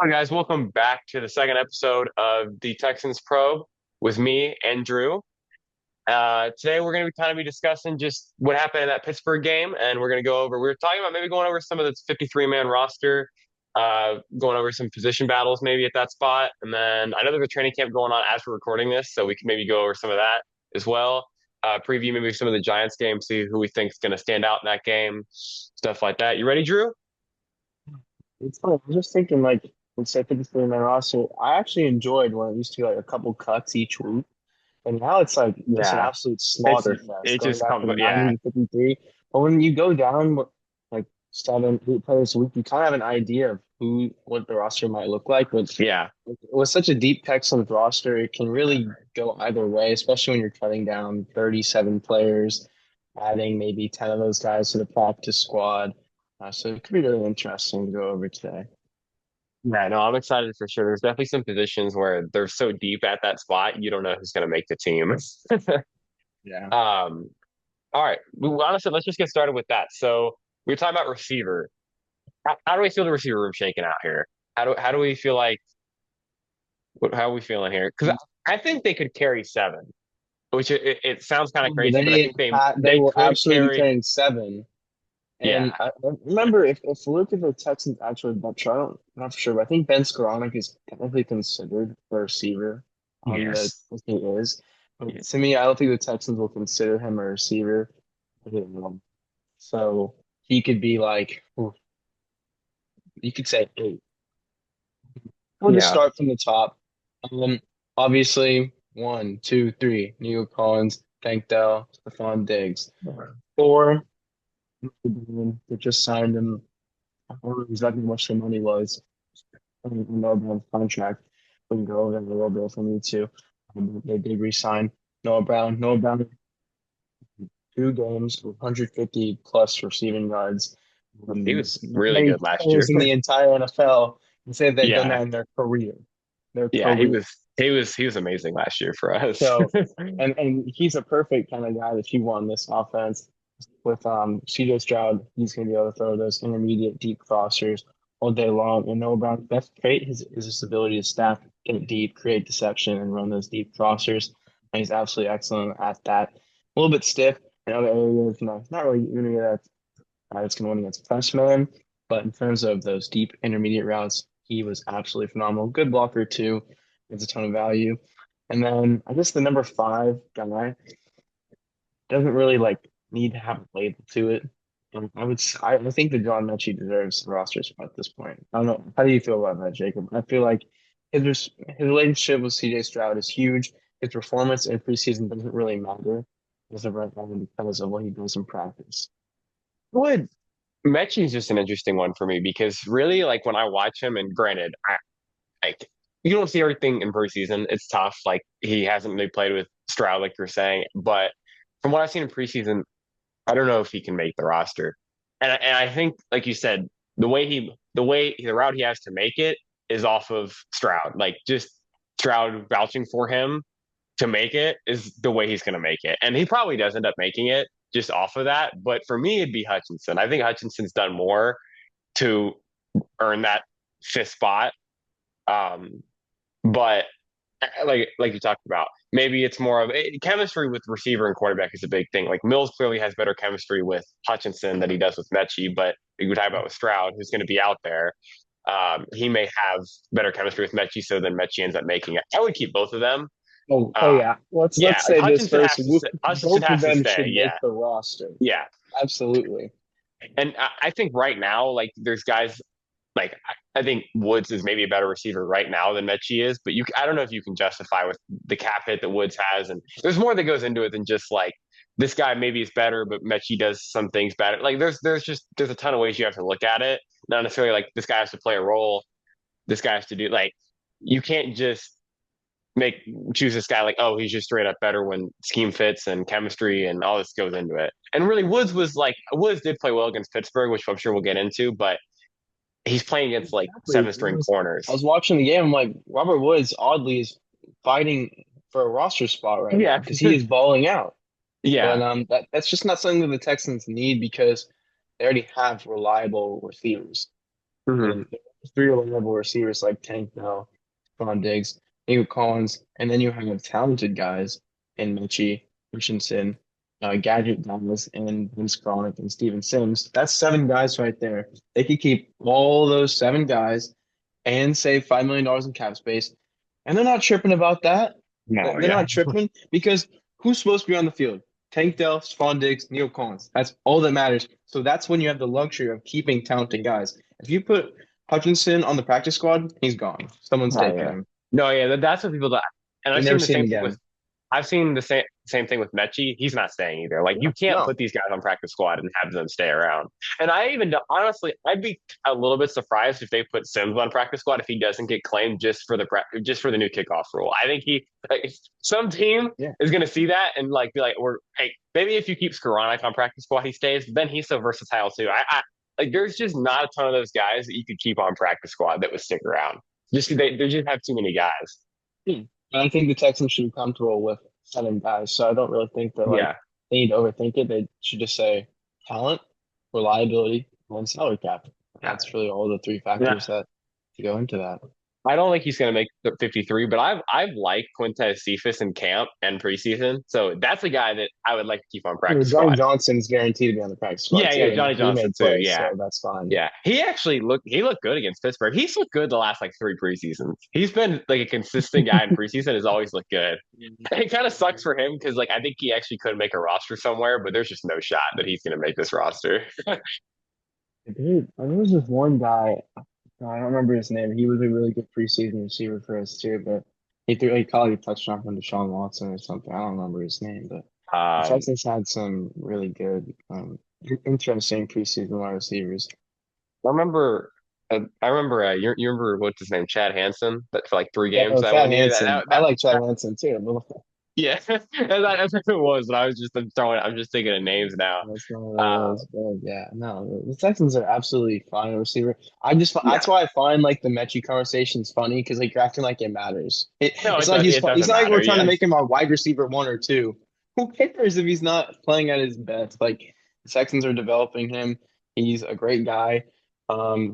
Hi guys, welcome back to the second episode of the Texans Probe with me and Drew. Today we're going to be discussing just what happened in that Pittsburgh game, and we're going to go over. We were talking about maybe going over some of the 53-man roster, going over some position battles maybe at that spot, and then I know there's a training camp going on as we're recording this, so we can maybe go over some of that as well. Preview maybe some of the Giants game, see who we think is going to stand out in that game, stuff like that. You ready, Drew? It's funny. I was just thinking, like, instead of just in my roster, I actually enjoyed when it used to be like a couple cuts each week, and now it's like just an Yeah, absolute it's slaughter fest it going just back to come, the yeah. 953. But when you go down like 7, 8 players a week, you kind of have an idea of what the roster might look like. But Yeah, with such a deep Texans roster, it can really go either way, especially when you're cutting down 37 players, adding maybe 10 of those guys to the practice squad. So it could be really interesting to go over today. yeah, no, I'm excited for sure. There's definitely some positions where they're so deep at that spot, you don't know who's going to make the team. Yeah. Um, all right. Well, honestly, let's just get started with that. So we were talking about receiver. How do we feel the receiver room shaking out here? How do we feel like how are we feeling here? Because I think they could carry seven, which it sounds kind of crazy, but I think They they will could absolutely be carry. carrying seven. Yeah. And I remember if we look at the Texans actual depth chart, I'm not for sure, but I think Ben Skoranek is technically considered a receiver on the Yes. he is. But Yeah. to me, I don't think the Texans will consider him a receiver. So he could be like, you could say eight. We'll just Yeah. start from the top. Um, Obviously, one, two, three, Nico Collins, Tank Dell, Stephon Diggs. Four, they just signed him. I don't know exactly how much the money was. I don't even know about the contract. We can go over that a little bit if we need to. They did re-sign Noah Brown. Noah Brown, 2 games, 150 plus receiving yards. He was really Many good last year. players in the entire NFL can say they've done Yeah. that in their career. Their Yeah, career. he was amazing last year for us. So, and he's a perfect kind of guy that you want in this offense. With CJ Stroud, he's going to be able to throw those intermediate deep crossers all day long. And Noah Brown's best trait is his ability to stack, get deep, create deception, and run those deep crossers. And he's absolutely excellent at that. A little bit stiff in other areas, not really going to get that. It's going to win against press man, but in terms of those deep intermediate routes, he was absolutely phenomenal. Good blocker too, gives a ton of value. And then I guess the number five guy doesn't really like need to have a label to it. And I think that John Mechie deserves the roster spot at this point. I don't know. How do you feel about that, Jacob? I feel like his relationship with CJ Stroud is huge. His performance in preseason doesn't really matter as of right now because of what he does in practice. Would Mechie is just an interesting one for me because really, like when I watch him, and granted, like you don't see everything in preseason. It's tough. Like he hasn't really played with Stroud, like you're saying. But from what I've seen in preseason, I don't know if he can make the roster. And I think, like you said, the route he has to make it is off of Stroud. Like just Stroud vouching for him to make it is the way he's going to make it. And he probably does end up making it just off of that. But for me, it'd be Hutchinson. I think Hutchinson's done more to earn that fifth spot. Um, but like you talked about, maybe it's more of chemistry with receiver and quarterback is a big thing. Like Mills clearly has better chemistry with Hutchinson than he does with Mechie, but we talk about with Stroud, who's going to be out there. He may have better chemistry with Mechie, so then Mechie ends up making it. I would keep both of them. Oh Uh, yeah. yeah, Let's say this Hutchinson first. has to stay. Hutchinson Both of has to them stay. should Yeah, make the roster. yeah. Absolutely. And I think right now, like there's guys like I think Woods is maybe a better receiver right now than Mechie is, but I don't know if you can justify with the cap hit that Woods has, and there's more that goes into it than just like this guy maybe is better, but Mechie does some things better. Like there's a ton of ways you have to look at it, not necessarily like this guy has to play a role, this guy has to do like you can't just make choose this guy like oh he's just straight up better when scheme fits and chemistry and all this goes into it. And really Woods did play well against Pittsburgh, which I'm sure we'll get into, but he's playing against like Exactly. seven string I was corners. watching the game. I'm like, Robert Woods oddly is fighting for a roster spot right now Yeah, because he is balling out. But yeah, that's just not something that the Texans need because they already have reliable receivers. hmm And three reliable receivers like Tank Dell, Stephon Diggs, Nico Collins, and then you have talented guys in Mitchie, Richardson, Gadget Thomas, and Vince Chronic and Steven Sims. That's seven guys right there. They could keep all those seven guys and save $5 million in cap space. And they're not tripping about that. No, They're yeah. not tripping because who's supposed to be on the field? Tank Dell, Stephon Diggs, Neil Collins. That's all that matters. So that's when you have the luxury of keeping talented guys. If you put Hutchinson on the practice squad, he's gone. Someone's Oh, taking yeah. him. No, yeah, that's what people do. And You I've never seen the see him same thing again. with I've seen the same thing with Mechie. He's not staying either. Like you No, can't no. put these guys on practice squad and have them stay around. And I even honestly, I'd be a little bit surprised if they put Sims on practice squad if he doesn't get claimed just for the new kickoff rule. I think he like, some team Yeah. is going to see that and like be like, "We're hey, maybe if you keep Skoranek on practice squad, he stays." But then he's so versatile too. I like there's just not a ton of those guys that you could keep on practice squad that would stick around. Just they just have too many guys. Hmm. And I think the Texans should be comfortable with seven guys. So I don't really think that like Yeah. they need to overthink it. They should just say talent, reliability, and salary cap. Yeah. That's really all the three Yeah. factors that go into that. I don't think he's going to make the 53, but I've liked Quintez Cephas in camp and preseason, so that's a guy that I would like to keep on Well, practice Johnny squad. Johnson's guaranteed to be on the practice squad Yeah, too, yeah, and Johnny he Johnson made too. plays, Yeah, so that's fine. yeah. He looked good against Pittsburgh. He's looked good the last like three preseasons. He's been like a consistent guy in preseason. Has always looked good. And it kind of sucks for him because like I think he actually could make a roster somewhere, but there's just no shot that he's going to make this roster. Dude, there was this one guy, I don't remember his name. He was a really good preseason receiver for us too, but he caught a touchdown from Deshaun Watson or something. I don't remember his name, but the Um, Texans had some really good, interesting preseason wide receivers. I remember you remember what's his name, Chad Hansen, that for like three Yeah, games oh, that Chad one year. Hansen. I like Chad Hansen too. Yeah, that's what it was. But I'm just thinking of names now. That's not what it Uh, was, but yeah, no, the Texans are absolutely fine at receiver. I just yeah, that's why I find like the Mechie conversations funny because like you're acting like it matters. no, It's like it it's doesn't not like we're matter. trying to Yeah, make him a wide receiver one or two. Who cares if he's not playing at his best? Like the Texans are developing him. He's a great guy.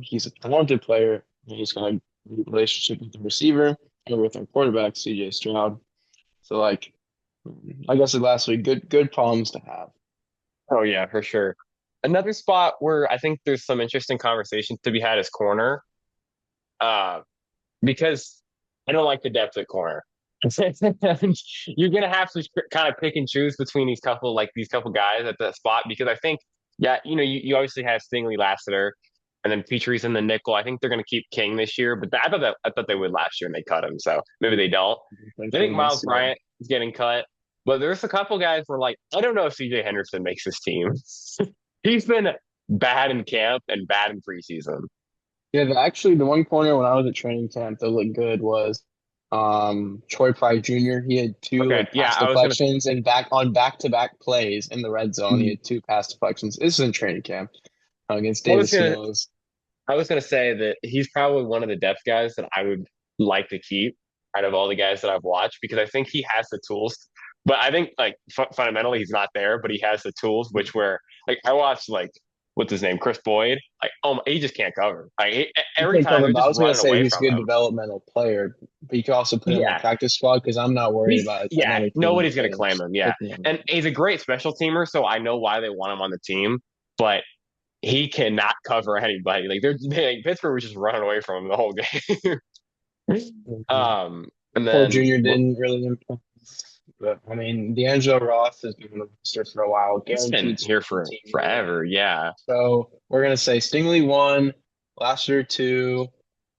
He's a talented player. He's got a good relationship with the receiver and with our quarterback, CJ Stroud. So like I guess lastly, good problems to have. oh yeah, for sure. Another spot where I think there's some interesting conversations to be had is corner. Uh, because I don't like the depth at corner. You're gonna have to kind of pick and choose between these couple guys at the spot because I think yeah, you obviously have Stingley Lassiter and then Petrie's in the nickel. I think they're gonna keep King this year, but I thought they would last year and they cut him, so maybe they don't. I think Thinking Miles this year. Bryant is getting cut, but there's a couple guys where like I don't know if CJ Henderson makes this team. He's been bad in camp and bad in preseason. Yeah, actually, the one corner when I was at training camp that looked good was Troy Pride Jr. He had two Okay, like yeah, pass deflections and back-to-back plays in the red zone. He had two pass deflections. This is in training camp against I David was gonna Snows. I was gonna say that he's probably one of the depth guys that I would like to keep out of all the guys that I've watched because I think he has the tools. But I think like fundamentally he's not there, but he has the tools. Which where like I watched like what's his name, Chris Boyd. Like he just can't cover. Like He every can't time cover, they're but I just was gonna running say away he's a from good him. developmental player, but you can also put him on Yeah, practice squad because I'm not worried about yeah. another team Nobody's gonna claim him. Yeah, picking him. and he's a great special teamer, so I know why they want him on the team. But he cannot cover anybody. Pittsburgh was just running away from him the whole game. And Poor then Junior didn't really impress. But I mean, D'Angelo Ross has been on the roster for a while, he's been guaranteed here special for teamer. forever. Yeah. So we're gonna say Stingley one, Lasher two.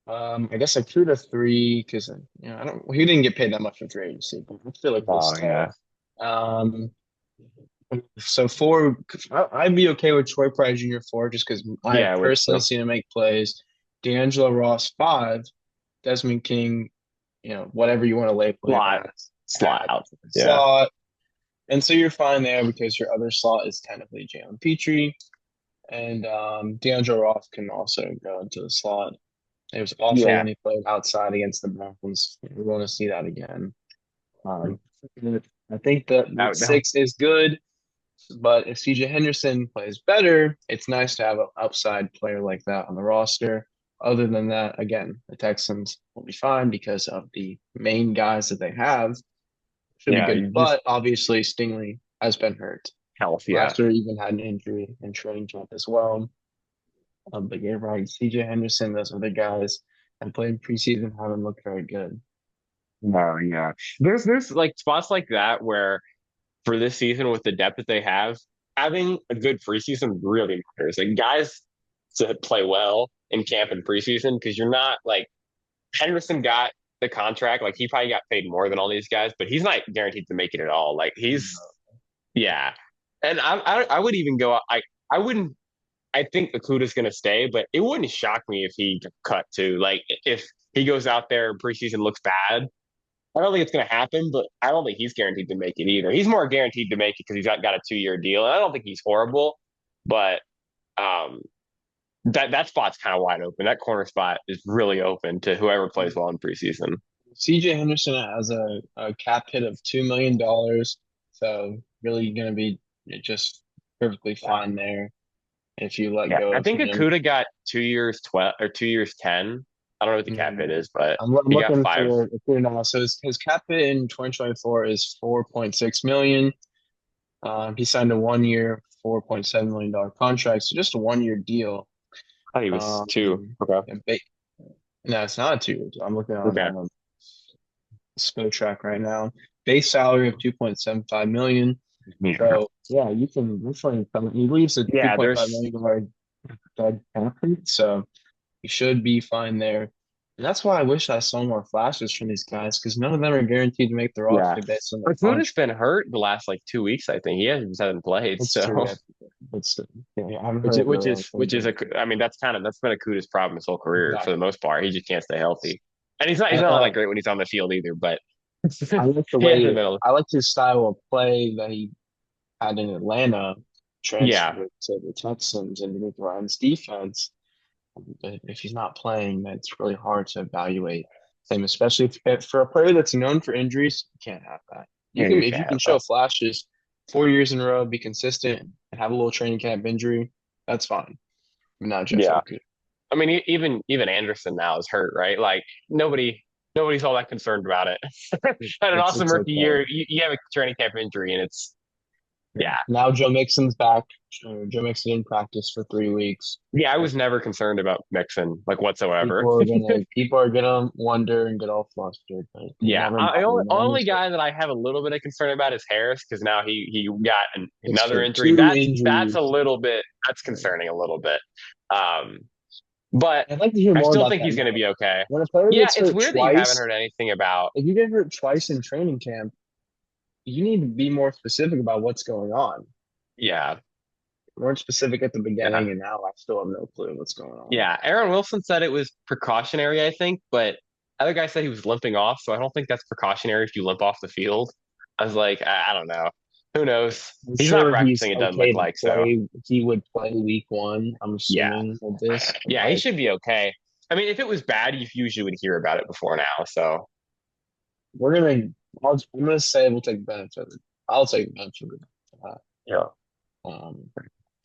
I guess like two to three because I don't. He didn't get paid that much for free agency, but I feel like it was Oh tough. yeah. Um, so four, I'd be okay with Troy Pride Jr. four just because I Yeah, with personally seen him make plays. D'Angelo Ross five, Desmond King, whatever you want to label him slot slot at out. Yeah. slot. And so you're fine there because your other slot is technically Jalen Petrie. And D'Angelo Ross can also go into the slot. It was awful Yeah. when he played outside against the Browns. We want to see that again. Um, I think that That, six is good, but if CJ Henderson plays better, it's nice to have an upside player like that on the roster. other than that, again, the Texans will be fine because of the main guys that they have. Should be Yeah, good. you just But obviously, Stingley has been hurt. health. Yeah. Last year, even had an injury in training camp as well. But yeah, right. CJ Henderson, those other guys, and played preseason haven't looked very good. No, yeah. There's like spots like that where for this season with the depth that they have, having a good preseason really matters. Like guys to play well in camp and preseason because you're not like Henderson got the contract, like he probably got paid more than all these guys, but he's not guaranteed to make it at all. Like he's yeah. And I would even go I wouldn't I think Okuda's gonna stay, but it wouldn't shock me if he cut too. Like if he goes out there and preseason looks bad, I don't think it's going to happen, but I don't think he's guaranteed to make it either. He's more guaranteed to make it because he's got a 2 year deal, and I don't think he's horrible, but um, that spot's kind of wide open. That corner spot is really open to whoever plays well in preseason. CJ Henderson has a cap hit of $2 million, so really going to be just perfectly fine there if you let Yeah, go I of think him. Akuda got 2 years 12 or 2 years 10. I don't know what the cap Mm, hit is, but I'm he got looking five. for now. So his cap hit in 2024 is 4.6 million. He signed a 1 year, $4.7 million contract, so just a 1 year deal. I thought he was two. Um, Okay. and no, it's not a 2 year deal. I'm looking on Okay. Track right now. Base salary of 2.75 million. Yeah. So yeah, you can definitely come. He leaves a Yeah, 2.5 there's million dollar dead cap hit, so you should be fine there. And that's why I wish I saw more flashes from these guys because none of them are guaranteed to make the yeah. roster based on their Akuda's contract. been hurt the last like 2 weeks, I think. He hasn't played, It's true, so yeah, but still, yeah, I haven't which heard is, it which really is which is anything. I mean that's been Akuda's problem his whole career for the Exactly. most part. He just can't stay healthy, and he's And, not all that great when he's on the field either. But I like the he has the way middle. I like his style of play that he had in Atlanta Yeah, transferred to the Texans and Nick Ryan's defense. But if he's not playing, that's really hard to evaluate him, especially if for a player that's known for injuries, you can't have that. You yeah, can you if can you can have show that. flashes 4 years in a row, be consistent, and have a little training camp injury, that's fine. But not Jeff Yeah, Okuda. I mean even Anderson now is hurt, right? Like nobody's all that concerned about it. Had an awesome It's rookie okay. year. You have a training camp injury, and it's Yeah. yeah, Now Joe Mixon's back. Joe Mixon didn't practice for 3 weeks. yeah. I was never concerned about Mixon like whatsoever. People are gonna wonder and get all flustered, but Yeah, never I mind. only No one only is hurt. guy that I have a little bit of concern about is Harris because now he got It's another true. injury. Two That's a injuries. little bit that's concerning a little bit. Um, but I'd like to hear I more still about think that he's going to now. be okay. When a player Yeah, gets it's hurt weird that you haven't twice, heard anything about. if you get hurt twice in training camp, you need to be more specific about what's going on. Yeah, Weren't specific at the yeah, beginning, and now I still have no clue what's going on. yeah. Aaron Wilson said it was precautionary, I think, but other guy said he was limping off, so I don't think that's precautionary if you limp off the field. I was like, I don't know. Who knows? I'm He's not sure he's practicing. It doesn't okay look to like so. play. He would play week one, I'm Yeah. assuming, with this. Yeah, he But should be okay. I mean, if it was bad, you usually would hear about it before now. So we're gonna. I'm gonna say we'll take benefit of it. I'll take benefit of yeah, that.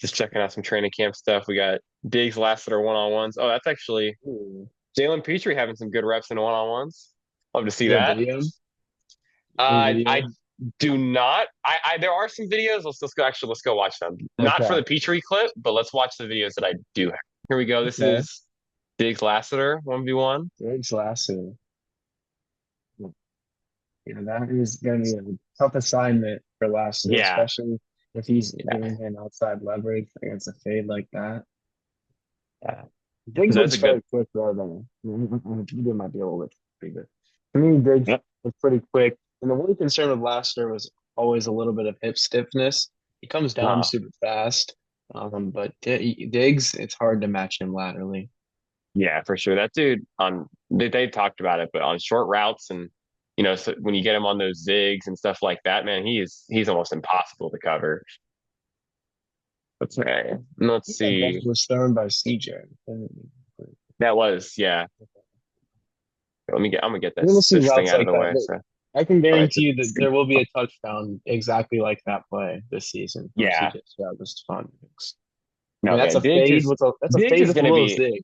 just checking out some training camp stuff. We got Diggs last at our one on ones. Oh, that's actually Ooh. Jalen Petrie having some good reps in one on ones. Love to see You have that. video? Any I video? do not. I there are some videos. Let's go watch them. Not for Okay. the Petrie clip, but let's watch the videos that I do have. Here we go. This Okay. is Diggs Lassiter 1v1. Thanks, Lassie. Yeah, that is going to be a tough assignment for Lassie, Yeah, especially if he's yeah, giving him outside leverage against a fade like that. yeah. Diggs That's looks a good. very quick though. He might be a little bit bigger. To me, Diggs Yep. was pretty quick. And the one concern with Lassiter was always a little bit of hip stiffness. He comes down Uh, super fast. But Diggs, it's hard to match him laterally. Yeah, for sure. That dude on they talked about it, but on short routes and so when you get him on those zigs and stuff like that, man, he's almost impossible to cover. Okay, let's That ball see. was thrown by CJ. That was yeah. I'm gonna get We're gonna see this thing routes out of like the that. way. But So I can all right, guarantee you that there will be a touchdown exactly like that play this season from yeah. CJ Stroud. This fun. I No, mean, yeah. that's a fade with a Diggs is that's a Diggs fade is with a gonna little be zig.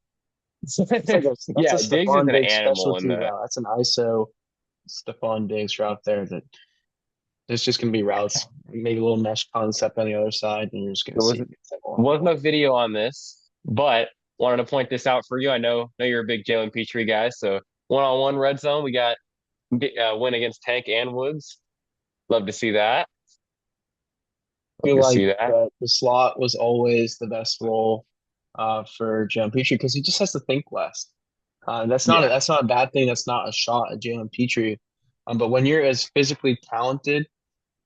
It's like that's a Yeah, Diggs is Stephon an Diggs animal in specialty that. route. That's an ISO Stephon Diggs route there. That there's just gonna be routes, maybe a little mesh concept on the other side, and you're just gonna There see it's like one was one. no video on this, but wanted to point this out for you. I know you're a big Jalen Petrie guy, so one-on-one red zone. We got win against Tank and Woods. Love to see that. I Love feel to like see that. the slot was always the best role for Jalen Petrie because he just has to think less. Yeah. That's not a bad thing. That's not a shot at Jalen Petrie. But when you're as physically talented,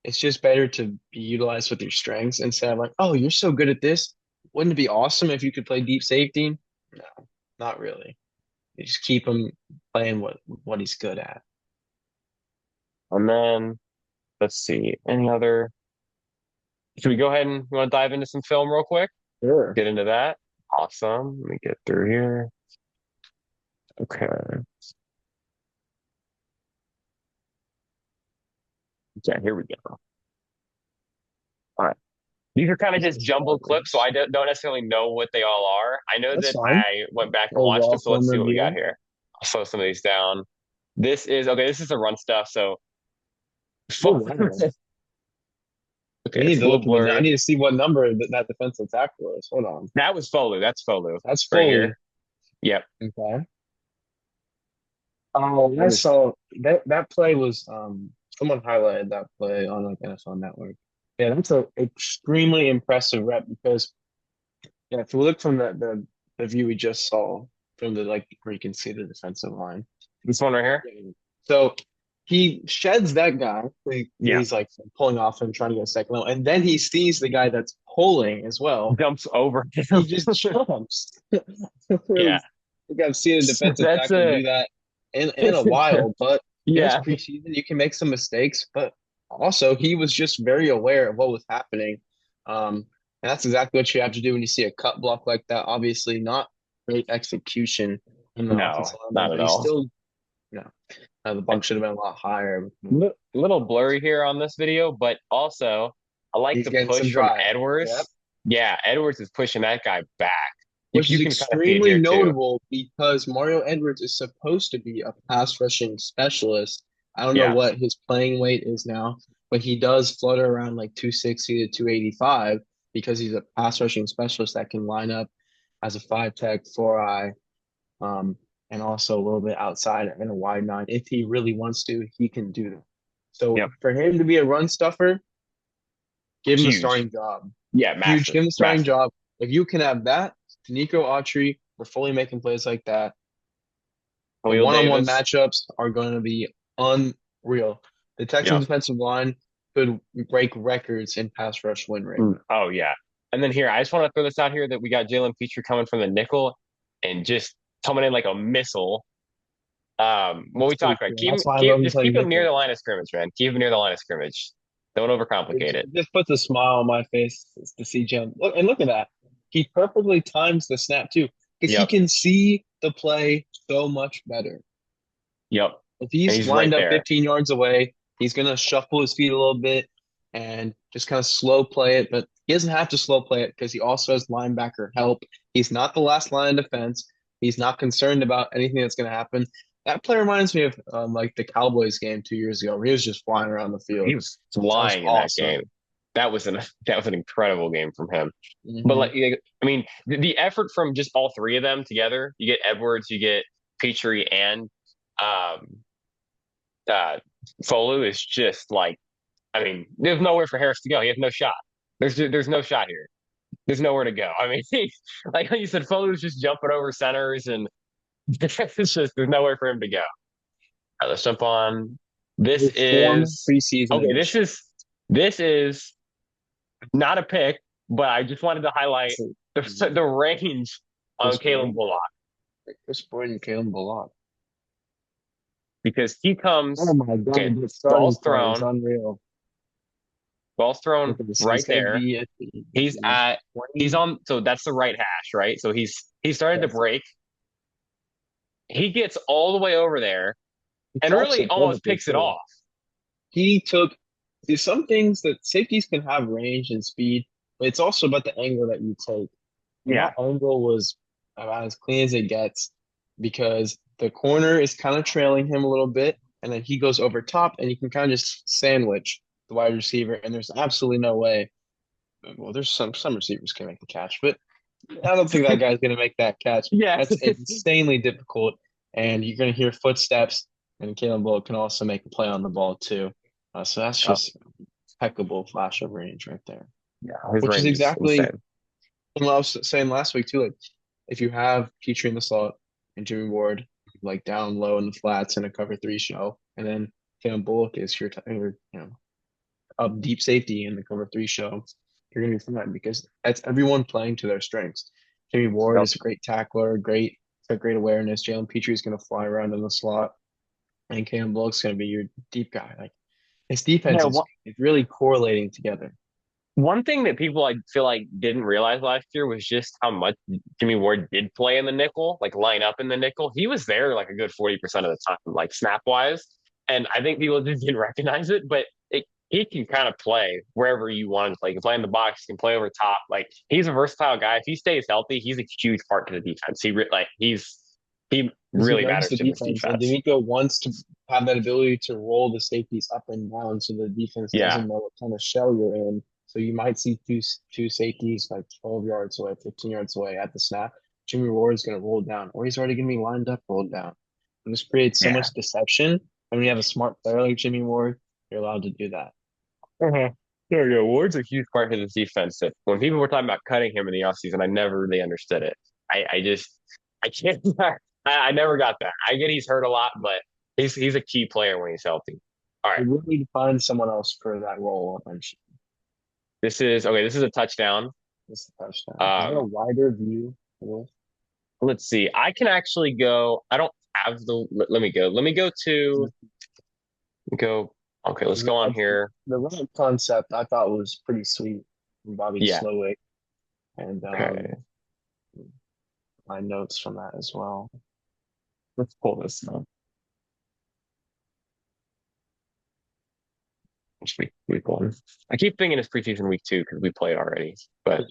it's just better to be utilized with your strengths instead of like, oh, you're so good at this. Wouldn't it be awesome if you could play deep safety? No, not really. You just keep him playing what he's good at. And then let's see. Any other? Should we go ahead and you want to dive into some film real quick? Sure. Get into that. Awesome. Let me get through here. Okay. Yeah, here we go. All right. These are kind of just jumbled clips, so I don't necessarily know what they all are. I know That's that fine. I went back and watched them, Overall so let's film see what we got review. here. I'll slow some of these down. This is okay. This is the run stuff. So, Oh, wow. okay, We it's need a to little look at the. I blurry. need to see what number that defensive tackle is. Hold on. That was Folu. That's Folu That's right fully here. Yep. okay. Oh, That I is saw that play was someone highlighted that play on like NFL Network. Yeah, that's a extremely impressive rep because yeah, if we look from the view we just saw from the like where you can see the defensive line. this one right here. So he sheds that guy. Yeah. He's like pulling off and trying to get a second level, and then he sees the guy that's pulling as well. Jumps over him. He just jumps. Yeah. I think I've seen a defensive That's tackle a do that in a while, but it's yeah. preseason. You can make some mistakes, but also he was just very aware of what was happening. And that's exactly what you have to do when you see a cut block like that. Obviously, not great execution in the No, offensive line, not at but he all. still, you know, the bump should have been a lot higher. Little blurry here on this video, but also I like He's the getting some push from drive. Yep. Edwards. Yeah, Edwards is pushing that guy back. Which You is can kind of see it extremely here too. notable because Mario Edwards is supposed to be a pass rushing specialist. I don't know Yeah. what his playing weight is now, but he does flutter around like 260 to 285 because he's a pass rushing specialist that can line up as a five tech, four eye, um, and also a little bit outside in a wide nine. If he really wants to, he can do that. So Yep. for him to be a run stuffer, give him the Huge. starting job. Yeah, Huge, massive. give him the starting Massive. job. If you can have that, Nico Autry, we're fully making plays like that. The Khalil one-on-one Davis. matchups are going to be unreal. The Texans Yep. defensive line could break records in pass rush win rate. Oh yeah. And then here, I just want to throw this out here that we got Jalen Petrie coming from the nickel and just coming in like a missile. When That's we pretty talk about cool. That's why I love him just playing keep him near the nickel. line of scrimmage, man. Keep him near the line of scrimmage. Don't overcomplicate it. It just puts a smile on my face to see Jim. Look at that. He perfectly times the snap too, because he Yep. can see the play so much better. Yep. If And he's he's right lined up there. 15 yards away, he's going to shuffle his feet a little bit and just kind of slow play it. But he doesn't have to slow play it because he also has linebacker help. He's not the last line of defense. He's not concerned about anything that's going to happen. That play reminds me of like the Cowboys game 2 years ago, where he was just flying around the He field. was That was flying in that game. awesome. That was an incredible game from him. But Hmm. like, I mean, the effort from just all three of them together. You get Edwards, you get Petrie, and um, uh, Folu is just like. I mean, there's nowhere for Harris to go. He has no shot. There's no shot here. There's nowhere to go. I mean, like you said, Folu's just jumping over centers, and it's just there's nowhere for him to go. All right, let's jump on. This His form is preseason okay. edition. This is not a pick, but I just wanted to highlight the range on Chris Kalen Boyd, Bullock Chris Boyd, and Kalen Bullock. because he Oh comes. my Okay, God, the starting ball's point is thrown, unreal. ball's thrown Look at this. He's right going to there. be at He's the at he's 20. on. So that's the right hash, right? So he started to Yes. break. He gets all the way over there He and tracks really it almost perfectly picks it too. off. He took there's some things that safeties can have range and speed, but it's also about the angle that you take. And Yeah, that angle was about as clean as it gets because the corner is kind of trailing him a little bit, and then he goes over top, and you can kind of just sandwich the wide receiver, and there's absolutely no way. Well, there's some receivers can make the catch, but I don't think that guy's going to make that catch. Yeah. That's insanely difficult, and you're going to hear footsteps, and Caleb Bullock can also make a play on the ball too. So that's Oh, just impeccable flash of range right there, yeah, his which is range is exactly insane. what I was saying last week too. Like if you have Petrie in the slot and Jimmy Ward like down low in the flats in a cover three show, and then Caleb Bullock is your up deep safety in the cover three show, you're gonna be fine because that's everyone playing to their strengths. Jimmy Ward Yep. is a great tackler, got great awareness. Jalen Petrie is gonna fly around in the slot, and Cam Bullock's gonna be your deep guy. Like his defense Yeah, is really correlating together. one thing that people I feel like didn't realize last year was just how much Jimmy Ward did play in the nickel, like line up in the nickel. He was there like a good 40% of the time, like snap wise. And I think people just didn't recognize it, but he can kind of play wherever you want to play. He can play in the box, he can play over top. Like he's a versatile guy. If he stays healthy, he's a huge part to the defense. He Because he really runs matters the to this defense, and defense. D'Amico wants to have that ability to roll the safeties up and down, so the defense Yeah. doesn't know what kind of shell you're in. So you might see two safeties like 12 yards away, 15 yards away at the snap. Jimmy Ward is going to roll down, or he's already going to be lined up, rolled down. And this creates so Yeah. much deception. And when you have a smart player like Jimmy Ward, you're allowed to do that. Uh-huh. There you go. Ward's a huge part of this defense. That when people were talking about cutting him in the offseason, I never really understood it. I just I can't I never got that. I get he's hurt a lot, but he's a key player when he's healthy. All We right. really need to find someone else for that role eventually. This is okay, this is a touchdown. This is a touchdown. Is there a Um, wider view for this? let's see. I can actually go. I don't have let me go. Let me go to go. Okay, let's go on here. The route concept I thought was pretty sweet from Bobby Yeah. Slowick, and Okay. my notes from that as well. Let's pull this up. It's week one. I keep thinking it's preseason week two because we played already. But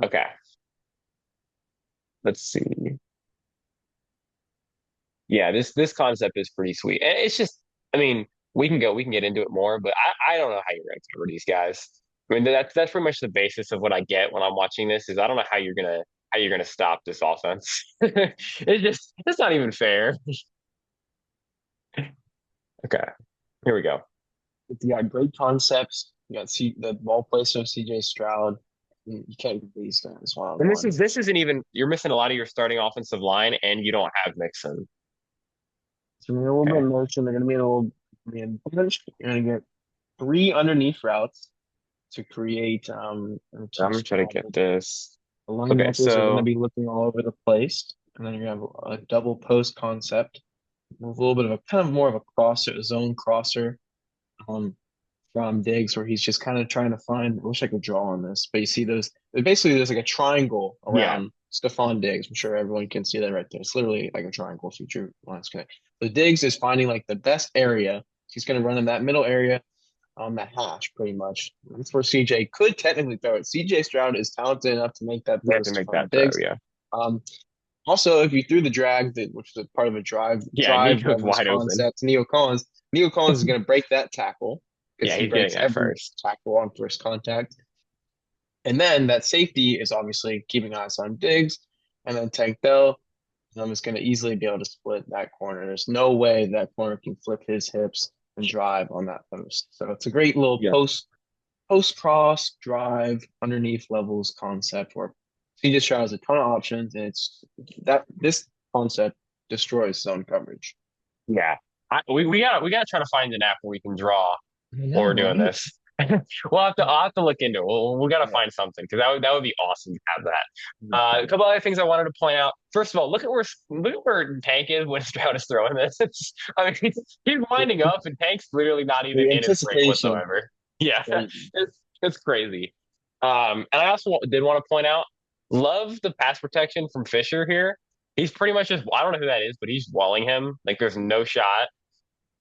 okay, let's see. Yeah, this concept is pretty sweet. And it's just, I mean, we can get into it more, but I don't know how you're gonna cover these guys. I mean, that's pretty much the basis of what I get when I'm watching this is I don't know how you're gonna stop this offense. It's not even fair. Okay, here we go. You got great concepts. You got the ball placement of CJ Stroud. You can't beat these guys one on And one. this isn't even you're missing a lot of your starting offensive line and you don't have Mixon. So a little bit Okay. of motion. They're going to be a little bunch. You're going to get three underneath routes to create I'm to gonna try to get straddle. this. The Okay, linebackers are going to so be looking all over the place, and then you have a double post concept with a little bit of a kind of more of a crosser, a zone crosser um, from Diggs, where he's just kind of trying to find. I wish I could draw on this, but you see those. Basically, there's like a triangle yeah, around Stephon Diggs. I'm sure everyone can see that right there. It's literally like a triangle feature lines connect. So Diggs is finding like the best area. He's going to run in that middle area on that hash, pretty much. That's where CJ could technically throw it. CJ Stroud is talented enough to make that you throw have to to make Stephon that throw. Diggs. Yeah, Um, also, if you threw the drag, which was a part of a yeah. drive Nico's levels wide open. concept, Neil Collins is going to break that tackle because Yeah, he he's getting breaks there every first. tackle on first contact. And then that safety is obviously keeping eyes on Diggs. And then Tank Dell is going to easily be able to split that corner. There's no way that corner can flip his hips and drive on that post. So it's a great little Yeah, post cross drive underneath levels concept where he just tries a ton of options, and it's that this concept destroys zone coverage. yeah. We gotta try to find an app where we can draw I while know, we're doing right? this. I'll have to look into it. We got to Yeah. find something because that would be awesome to have that. A couple other things I wanted to point out. First of all, look at where Tank is when Stroud is throwing this. I mean, he's winding up and Tank's literally not even The in his break anticipation whatsoever. Yeah, crazy. it's crazy. And I also did want to point out, love the pass protection from Fisher here. He's pretty much just I don't know who that is, but he's walling him like there's no shot.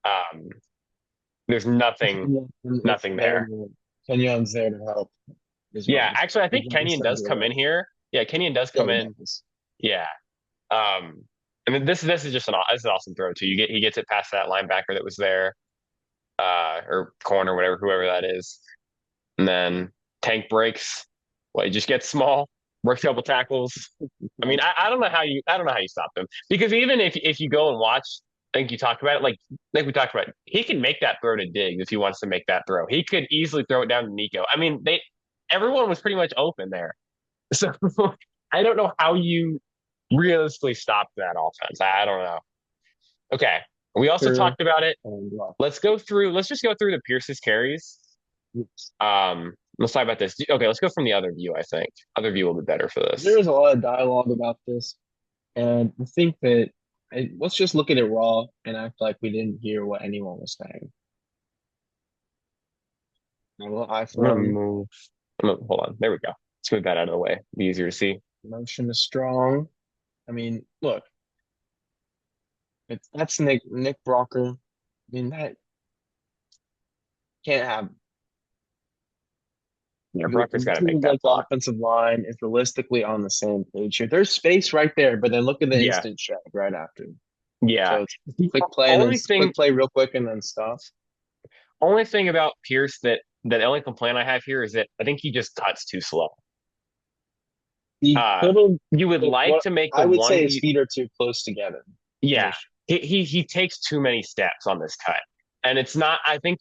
Um, there's It's nothing there there. to, Kenyon's there to help as Yeah, well. actually, I He's think not Kenyon does come in destabilized. here. Yeah, Kenyon does Yeah, come he in. does. Yeah. And then this is just this is an awesome throw too. He gets it past that linebacker that was there, or corner, whatever, whoever that is. And then Tank breaks. Well, he just gets small, breaks a couple tackles. I mean, I don't know how you stop him, because even if you go and watch, I think you talked about it, like we talked about, he can make that throw to Diggs if he wants to make that throw. He could easily throw it down to Nico. I mean, they everyone was pretty much open there. So I don't know how you realistically stop that offense. I don't know. Okay. We also Sure. talked about it. And Let's just go through the Pierce's carries. Let's talk about this. Okay, let's go from the other view, I think. Other view will be better for there this. was a lot of dialogue about this, and I think that let's just look at it raw and act like we didn't hear what anyone was saying. Well, I'm gonna iPhone move. Hold on. There we go. Let's move that out of the way. Be easier to see. motion is strong. I mean, look, that's Nick Brocker. I mean, that can't have. Yeah, Brucker's The got to make teams that like the block. offensive line is realistically on the same page here. There's space right there, but then look at the Yeah, instant check right after. yeah. So it's The quick play and then only thing, quick play real quick and then stop. only thing about Pierce that the only complaint I have here is that I think he just cuts too slow. He Uh, could have, you would but like what to make the I would say one his view. feet are too close together. Yeah, Ish. he takes too many steps on this cut, and it's not. I think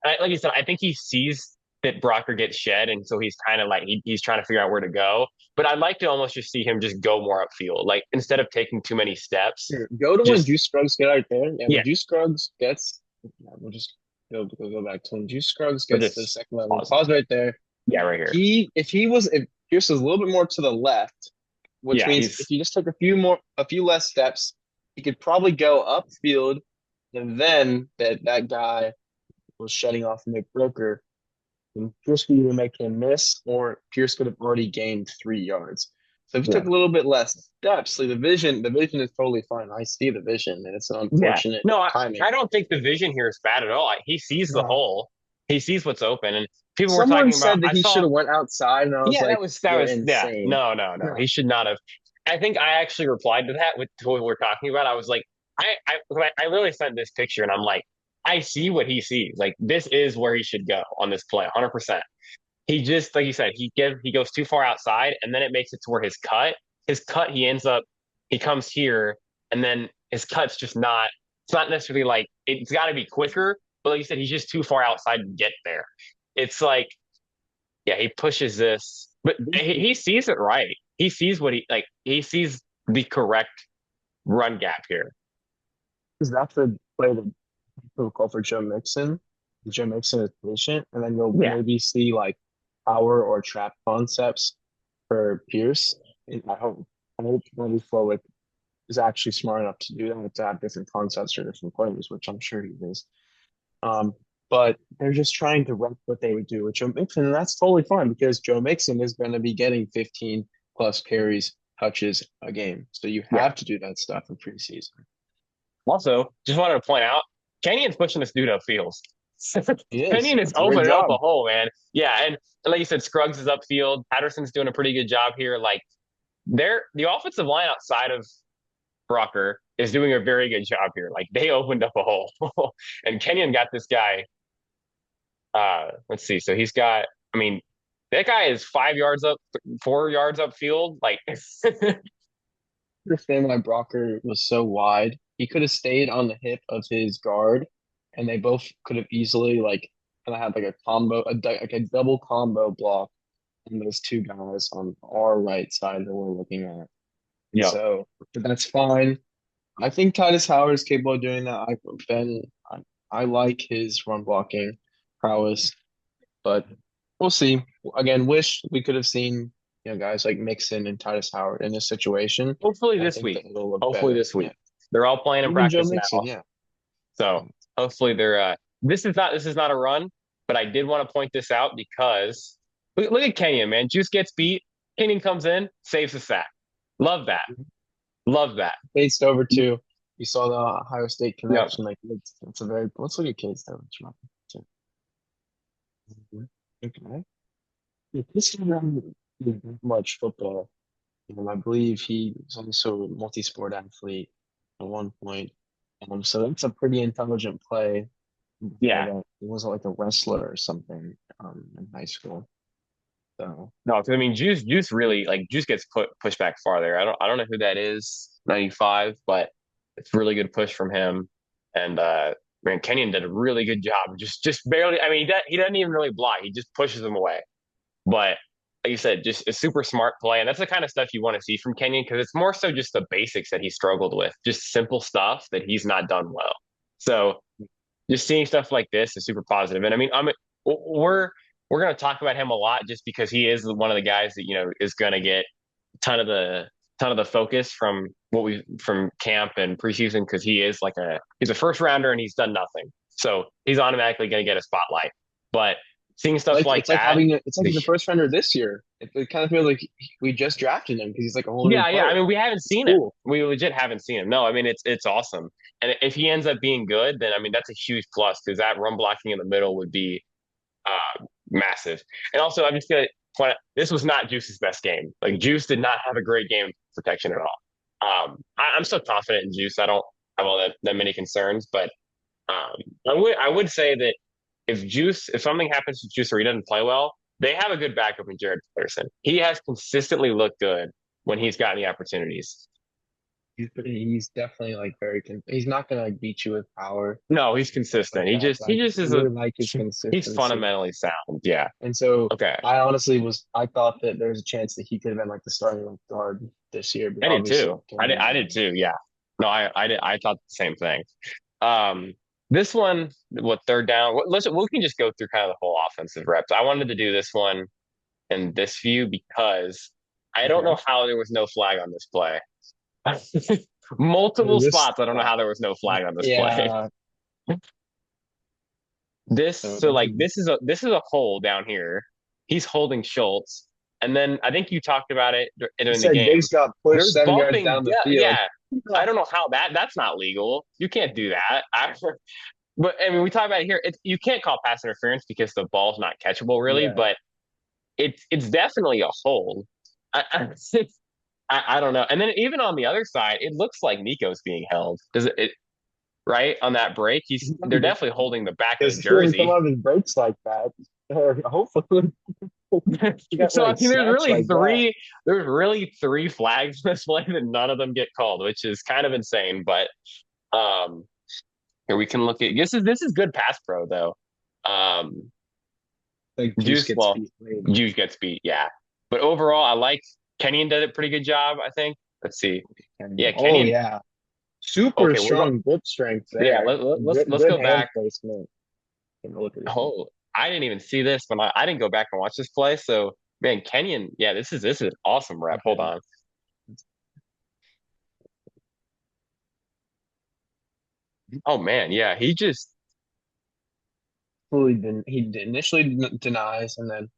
like you said. I think he sees that Brocker gets shed, and so he's kind of like he's trying to figure out where to go. But I'd like to almost just see him just go more upfield, like instead of taking too many steps, Here, go to when just Juice Scruggs get right there. Yeah, yeah, when Juice Scruggs gets, yeah, we'll just go back to when Juice Scruggs or gets to the just second level. pause it. Pause right there. Yeah, right here. If Pierce was a little bit more to the left, which Yeah, means if he just took a few less steps, he could probably go upfield, and then that guy was shutting off Nick Broker, and Pierce could either make him miss, or Pierce could have already gained 3 yards. So if you yeah, took a little bit less steps, like the vision is totally fine. I see the vision, and it's an yeah. unfortunate No, timing. I don't think the vision here is bad at all. He sees the No. hole, he sees what's open, and people were Someone talking about. said that I he should saw. have went outside, and I was Yeah, like, that "You're was yeah. insane." No, no, no. No. He should not have. I think I actually replied to that with to what we're talking about. I was like, I literally sent this picture, and I'm like, I see what he sees. Like this is where he should go on this play, 100%. He just like you said, he goes too far outside, and then it makes it to where his cut, he comes here, and then his cut's just not. It's not necessarily like it's got to be quicker, but like you said, he's just too far outside to get there. It's like yeah, he pushes this, but he sees it right. He sees what he sees the correct run gap here. Because that's the play that people call for Joe Mixon. Joe Mixon is patient, and then you'll Yeah, maybe see like power or trap concepts for Pierce. And I hope Randy Flowick is actually smart enough to do that, to have different concepts for different players, which I'm sure he is. Um, but they're just trying to rep what they would do with Joe Mixon, and that's totally fine because Joe Mixon is going to be getting 15 plus carries, touches a game. So you yeah. have to do that stuff in preseason. Also, just wanted to point out, Kenyon's pushing this dude upfield. He is. Kenyon is That's a great opening up a job. hole, man. Yeah, and like you said, Scruggs is upfield. Patterson's doing a pretty good job here. Like the offensive line outside of Brucker is doing a very good job here. Like they opened up a hole, and Kenyon got this guy. Let's see. So he's got. I mean, that guy is 5 yards up, 4 yards upfield. Like, Understand why Brocker was so wide. He could have stayed on the hip of his guard, and they both could have easily like kind of had like a combo, like a double combo block on those two guys on our right side that we're looking at. And yeah. so, but that's fine. I think Titus Howard is capable of doing that. I like his run blocking prowess, but we'll see. Again, wish we could have seen guys like Mixon and Titus Howard in this situation. Hopefully I this think week. that it'll look Hopefully better. this Yeah, week. They're all playing in even Joe practice now. Mixon. Yeah, So hopefully they're this is not a run, but I did want to point this out because look at Kenyon, man. Juice gets beat. Kenyon comes in, saves the sack. Love that. Love that. Case over too. You saw the Ohio State Yep. connection. Like it's a very. Let's look at Case over. Okay. Yeah, this is much football. And I believe he was also a multi-sport athlete at one point. So that's a pretty intelligent play before Yeah. that. He wasn't like a wrestler or something in high school. So No, 'cause I mean, Juice really like Juice gets pushed back farther. I don't know who that is, 95, but it's really good push from him. And man, Kenyon did a really good job. Just barely. I mean, he doesn't even really block. He just pushes him away. But like you said, just a super smart play, and that's the kind of stuff you want to see from Kenyon because it's more so just the basics that he struggled with, just simple stuff that he's not done well. So just seeing stuff like this is super positive. And I mean, we're we're going to talk about him a lot just because he is one of the guys that is going to get a ton of the focus from what we from camp and preseason because he's a first rounder and he's done nothing, so he's automatically going to get a spotlight. But seeing stuff like that, it's like he's the first rounder this year. It kind of feels like we just drafted him because he's like a whole new yeah. I player. mean, we haven't It's seen him. cool. We legit haven't seen him. No, I mean it's awesome. And if he ends up being good, then I mean that's a huge plus because that run blocking in the middle would be massive. And also, I'm just gonna point out this was not Juice's best game. Like Juice did not have a great game protection at all. I'm still confident in Juice. I don't have all that many concerns, but um, I would say that if something happens to Juice or he doesn't play well, they have a good backup in Jared Patterson. He has consistently looked good when he's gotten the opportunities. He's definitely like he's not gonna like beat you with power No, he's stuff like consistent. He that. just But he I just is a really like his he's consistency. fundamentally sound. Yeah. And so Okay. I thought that there was a chance that he could have been like the starting left guard this year, but I did obviously too. came in I did too. Yeah. No, I did. I thought the same thing. Um, this one, what third down? We can just go through kind of the whole offensive reps. I wanted to do this one in this view because I don't know okay. how there was no flag on this play. Multiple This spots. I don't know how there was no flag on this play. yeah. So So like this is a hole down here. He's holding Schultz, and then I think you talked about it he during the said game. Diggs got pushed There's 7 yards bumping. down the Yeah, field. yeah. I don't know how that's not legal. You can't do that. But I mean, we talk about it here. You can't call pass interference because the ball's not catchable, really. Yeah. But it's definitely a hold. I don't know. And then even on the other side, it looks like Nico's being held. Does it right on that break? They're definitely holding the back of the Because he doesn't come jersey. out of his breaks like that. Or hopefully he got So I like mean, snatched like that. there's really three flags this play, and none of them get called, which is kind of insane. But um, here we can look at this is good pass pro though. Um, Like Juice Juice, gets well, beat late. Juice gets beat, yeah. But overall, I like Kenyon did a pretty good job, I think. Let's see. Yeah, Oh Kenyon. yeah. Super Okay, we're going. strong grip strength Yeah, there. let's Good go hand back. placement. Take a look at it. Oh, I didn't even see this when I didn't go back and watch this play. So man, Kenyon, yeah, this is an awesome rep. Hold Okay. on. Oh man, yeah, he just Initially denies, and then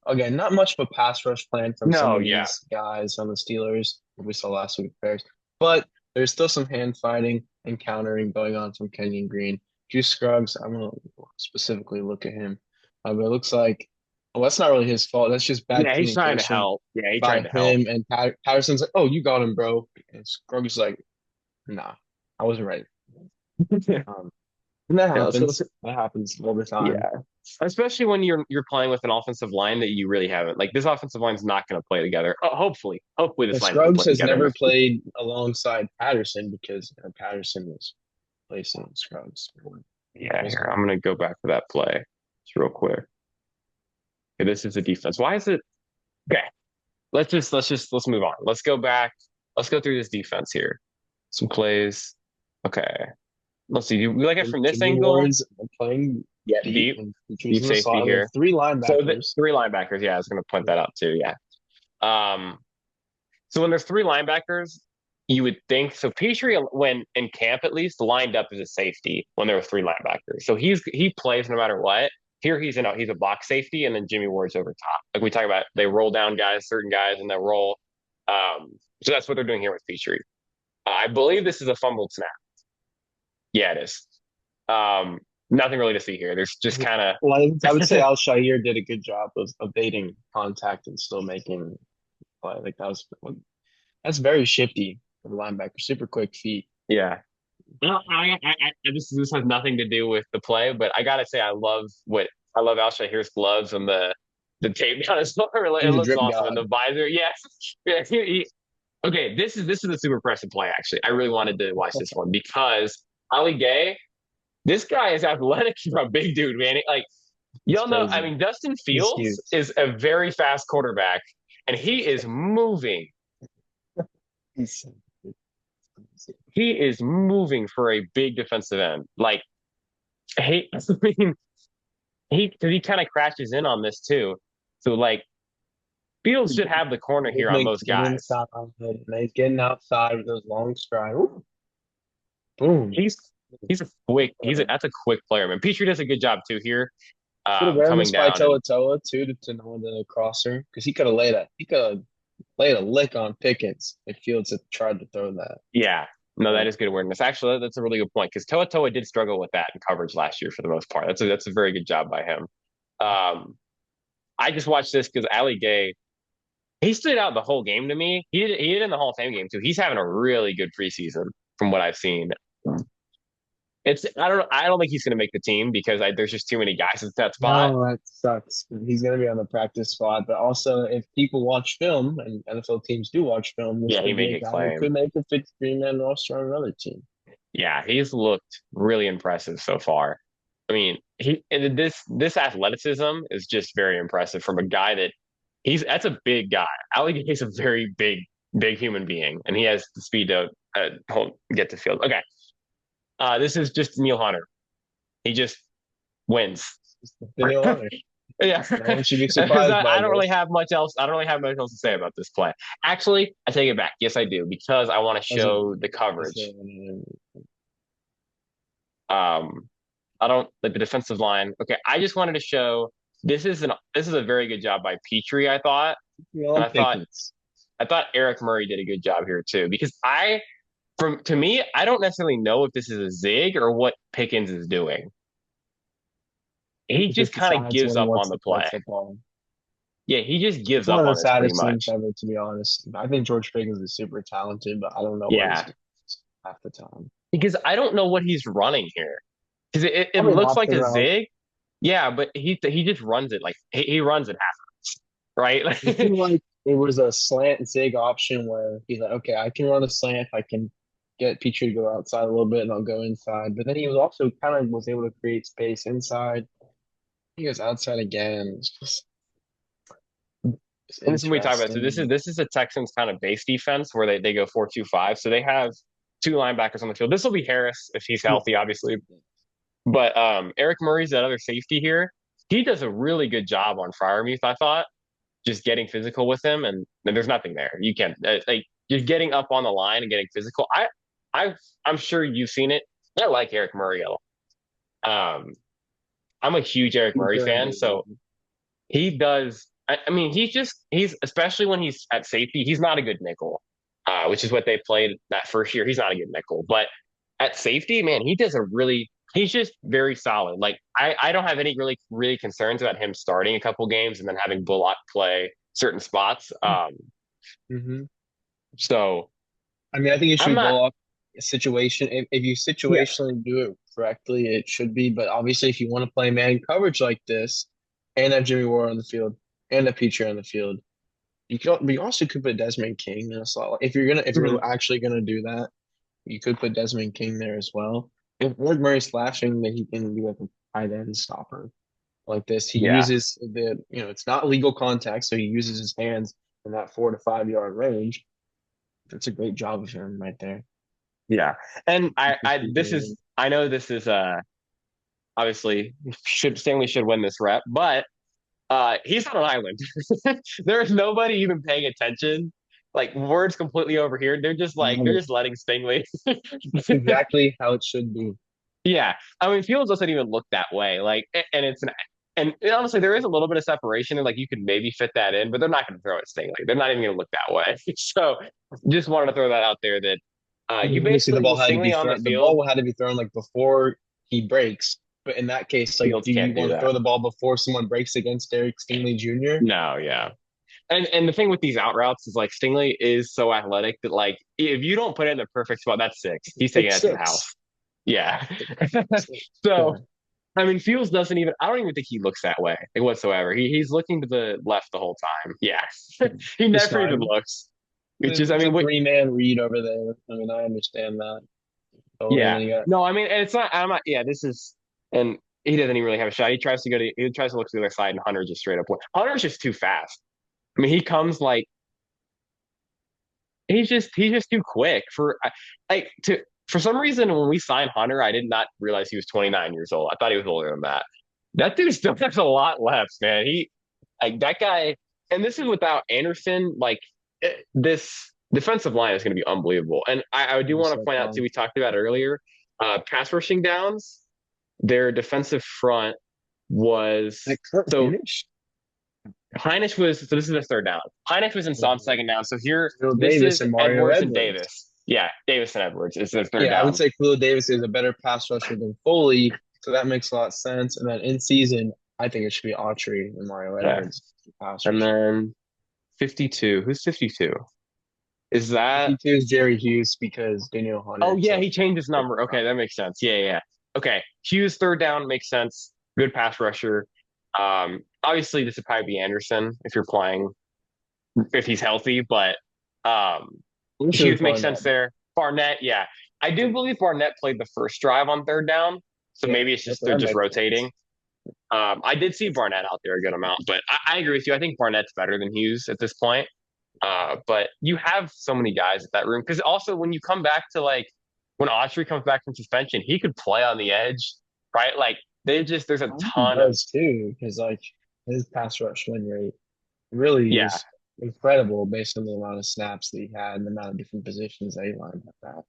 again, not much of a pass rush plan from some no, of yeah. these guys on the Steelers we saw last week with Bears, but there's still some hand fighting and countering going on from Kenyon Green. Juice Scruggs, I'm gonna specifically look at him, but it looks like well, that's not really his fault. That's just bad Yeah, he's trying to communication help. Yeah, he tried by to help. him and Patterson's like, "Oh, you got him, bro," and Scruggs is like, "Nah, I wasn't ready." Um, and that Yeah, happens. That happens all the time. yeah. Especially when you're playing with an offensive line that you really haven't. Like this offensive line's not going to play together. Oh, hopefully And this line doesn't Scruggs play has together never enough. played alongside Patterson because Patterson was placing Scruggs. Yeah, here I'm going to go back to that play just real quick. Okay, this is the defense. Why is it okay? Let's move on. Let's go back. Let's go through this defense here. Some plays. Okay. Let's see. Do we like it from this Jimmy angle? Ward's playing Yeah, deep deep, and he's deep in the safety slot. We have here. three So the linebackers. three linebackers. Yeah, I was going to point that out too. Yeah. Um, so when there's three linebackers, you would think so. Petrie, when in camp at least, lined up as a safety when there were three linebackers. So he plays no matter what. Here he's a box safety, and then Jimmy Ward's over top. Like we talk about, they roll down guys, certain guys, and they roll. So that's what they're doing here with Petrie. I believe this is a fumbled snap. Yeah, it is. Nothing really to see here. There's just kind Well, I would say of Al Shire did a good job of evading contact and still making play. Like that was That's very shifty for the linebacker. Super quick feet. Yeah. No, this has nothing to do with the play, but I gotta say I love Al Shahir's gloves and the tape down his arm. It He's a looks drip awesome, and god. the visor. Yes, yeah. Okay, this is a super impressive play. Actually, I really wanted to watch this one because Ali Gay, this guy is athletic for a big dude, man. Like It's y'all know, I crazy. mean, Dustin He's Fields huge. is a very fast quarterback, and he is moving. He's He is moving for a big defensive end. Like he, I mean, he kind of crashes in on this too. So like Fields should have the corner here on most getting guys. inside, and he's getting outside with those long strides. Ooh, boom. He's that's a quick player, man. Petrie does a good job too here, Should have ran coming this by down and Toa too to know the crosser because he could have laid a lick on Pickens if Fields had tried to throw that. yeah. No, that But is good awareness. Actually, that's a really good point because Toa did struggle with that in coverage last year for the most part. That's a very good job by him. Um, I just watched this because Ali Gay, he stood out the whole game to me. He did in the Hall of Fame game too. He's having a really good preseason from what I've seen. I don't think he's going to make the team because there's just too many guys at that spot. no, that sucks. He's going to be on the practice squad. But also, if people watch film and NFL teams do watch film, this Yeah, he could be may a get guy who claimed. could make a 53-man roster on another team. Yeah, he's looked really impressive so far. I mean, this athleticism is just very impressive from a guy that's a big guy. Ali is a very big human being, and he has the speed to get to field. Okay, this is just Neil Hunter. He just wins. Daniel Anish. Yeah, No one should be because surprised by I don't really this. have much else. I don't really have much else to say about this play. Actually, I take it back. Yes, I do because I want to Doesn't show the coverage. doesn't Um, I don't like the defensive line. Okay, I just wanted to show this is a very good job by Petrie, I thought, and Pickens. I thought Eric Murray did a good job here too because I from to me I don't necessarily know if this is a zig or what Pickens is doing. He He just just kind of decides gives when he up wants on to the play play. football. Yeah, he just It's gives one up of the on this pretty saddest teams much. ever, to be honest. I think George Pickens is super talented, but I don't know what he's Yeah, doing half the time. because I don't know what he's running here because it Probably an looks like option a route. zig. Yeah, but he just runs it like he runs it half right. It seemed like it was a slant zig option where he's like, okay, I can run a slant if I can get Petrie to go outside a little bit and I'll go inside. But then he was also kind of was able to create space inside. He goes outside again. It's And this is what we talk about. So interesting. this is a Texans kind of base defense where they go 4-2-5. So they have two linebackers on the field. This will be Harris if he's Yeah. healthy, obviously. But Eric Murray's that other safety here. He does a really good job on Fryermuth, I thought, just getting physical with him, and there's nothing there. You can like just getting up on the line and getting physical. I'm sure you've seen it. I like Eric Murray a lot. Um, I'm a huge Eric He's Murray doing a fan, great so job. he does. I mean, he's especially when he's at safety, he's not a good nickel, which is what they played that first year. He's not a good nickel, but at safety, man, he does a really. He's just very solid. Like I don't have any really concerns about him starting a couple games and then having Bullock play certain spots. Mm-hmm. So I mean, I think it I'm should be not. ball up situation. If you Yeah, situationally do it correctly, it should be. But obviously, if you want to play man coverage like this, and have Jimmy Ward on the field, and a Petrie on the field, but you also could put Desmond King in a slot. If Mhm. you're actually gonna do that, you could put Desmond King there as well. If Ward Murray's flashing, then he can be like a tight end stopper like this. He Yeah, uses it's not legal contact, so he uses his hands in that 4 to 5 yard range. That's a great job of him right there. yeah. And I this is Mhm. I know this is obviously should Stanley should win this rep, but he's on an island. There's nobody even paying attention. Like words completely over here. They're just letting Stingley. That's exactly how it should be. Yeah, I mean Fields doesn't even look that way. Like, and it's an and honestly, there is a little bit of separation, and like you could maybe fit that in, but they're not going to throw it Stingley. They're not even going to look that way. So, just wanted to throw that out there that you Obviously, basically with Stingley on the the field, ball had to be thrown like before he breaks. But in that case, like, Fields do you can't do want to that. throw the ball before someone breaks against Derek Stingley Jr.? No, yeah. and the thing with these out routes is like Stingley is so athletic that like if you don't put it in the perfect spot, that's six. He's taking Pick that to the six. house. Yeah. Six. So Yeah. I mean, Fields doesn't even. I don't even think he looks that way like, whatsoever. He's looking to the left the whole time. Yeah, he It's never even fine. looks. Which is, I It's a mean, what? three-man read over there. I mean, I understand that totally. And Yeah, then you got no, I mean, and it's not. I'm not. Yeah, this is, and he doesn't even really have a shot. He tries to go to. He tries to look to the other side, and Hunter just straight up. Hunter's just too fast. I mean, he comes like he's just too quick for like to. For some reason, when we signed Hunter, I did not realize he was 29 years old. I thought he was older than that. That dude still has a lot left, man. He like that guy, and this is without Anderson. Like this defensive line is going to be unbelievable. And I do want to so point out too. fun. We talked about earlier, pass rushing downs. Their defensive front was Like Kurt so finish. Heinisch was so this is the third down. Heinisch was in on second down. So here Will this Davis is and Mario Edwards and Edwards. Davis. Yeah, Davis and Edwards is the third Yeah, I would down. say Khalil Davis is a better pass rusher than Foley, so that makes a lot of sense. And then in season, I think it should be Autry and Mario Yeah. Edwards pass And rusher. then 52. Who's 52? Is that 52 is Jerry Hughes because Daniel Hunter Oh yeah, took he changed his took number. the Okay, that makes sense. Yeah, yeah, yeah. Okay. Hughes third down makes sense. Good pass rusher. Obviously this would probably be Anderson if you're playing if he's healthy, but This is Hughes makes sense Barnett. there. Barnett, yeah. I do believe Barnett played the first drive on third down. So Yeah, maybe it's just they're that just makes sense. rotating. I did see Barnett out there a good amount, but I agree with you. I think Barnett's better than Hughes at this point. But you have so many guys at that room because also when you come back to like when Autry comes back from suspension, he could play on the edge, right? Like there's a I think he ton of does too, because like his pass rush win rate really yeah, is incredible based on the amount of snaps that he had and the amount of different positions that he lined up at.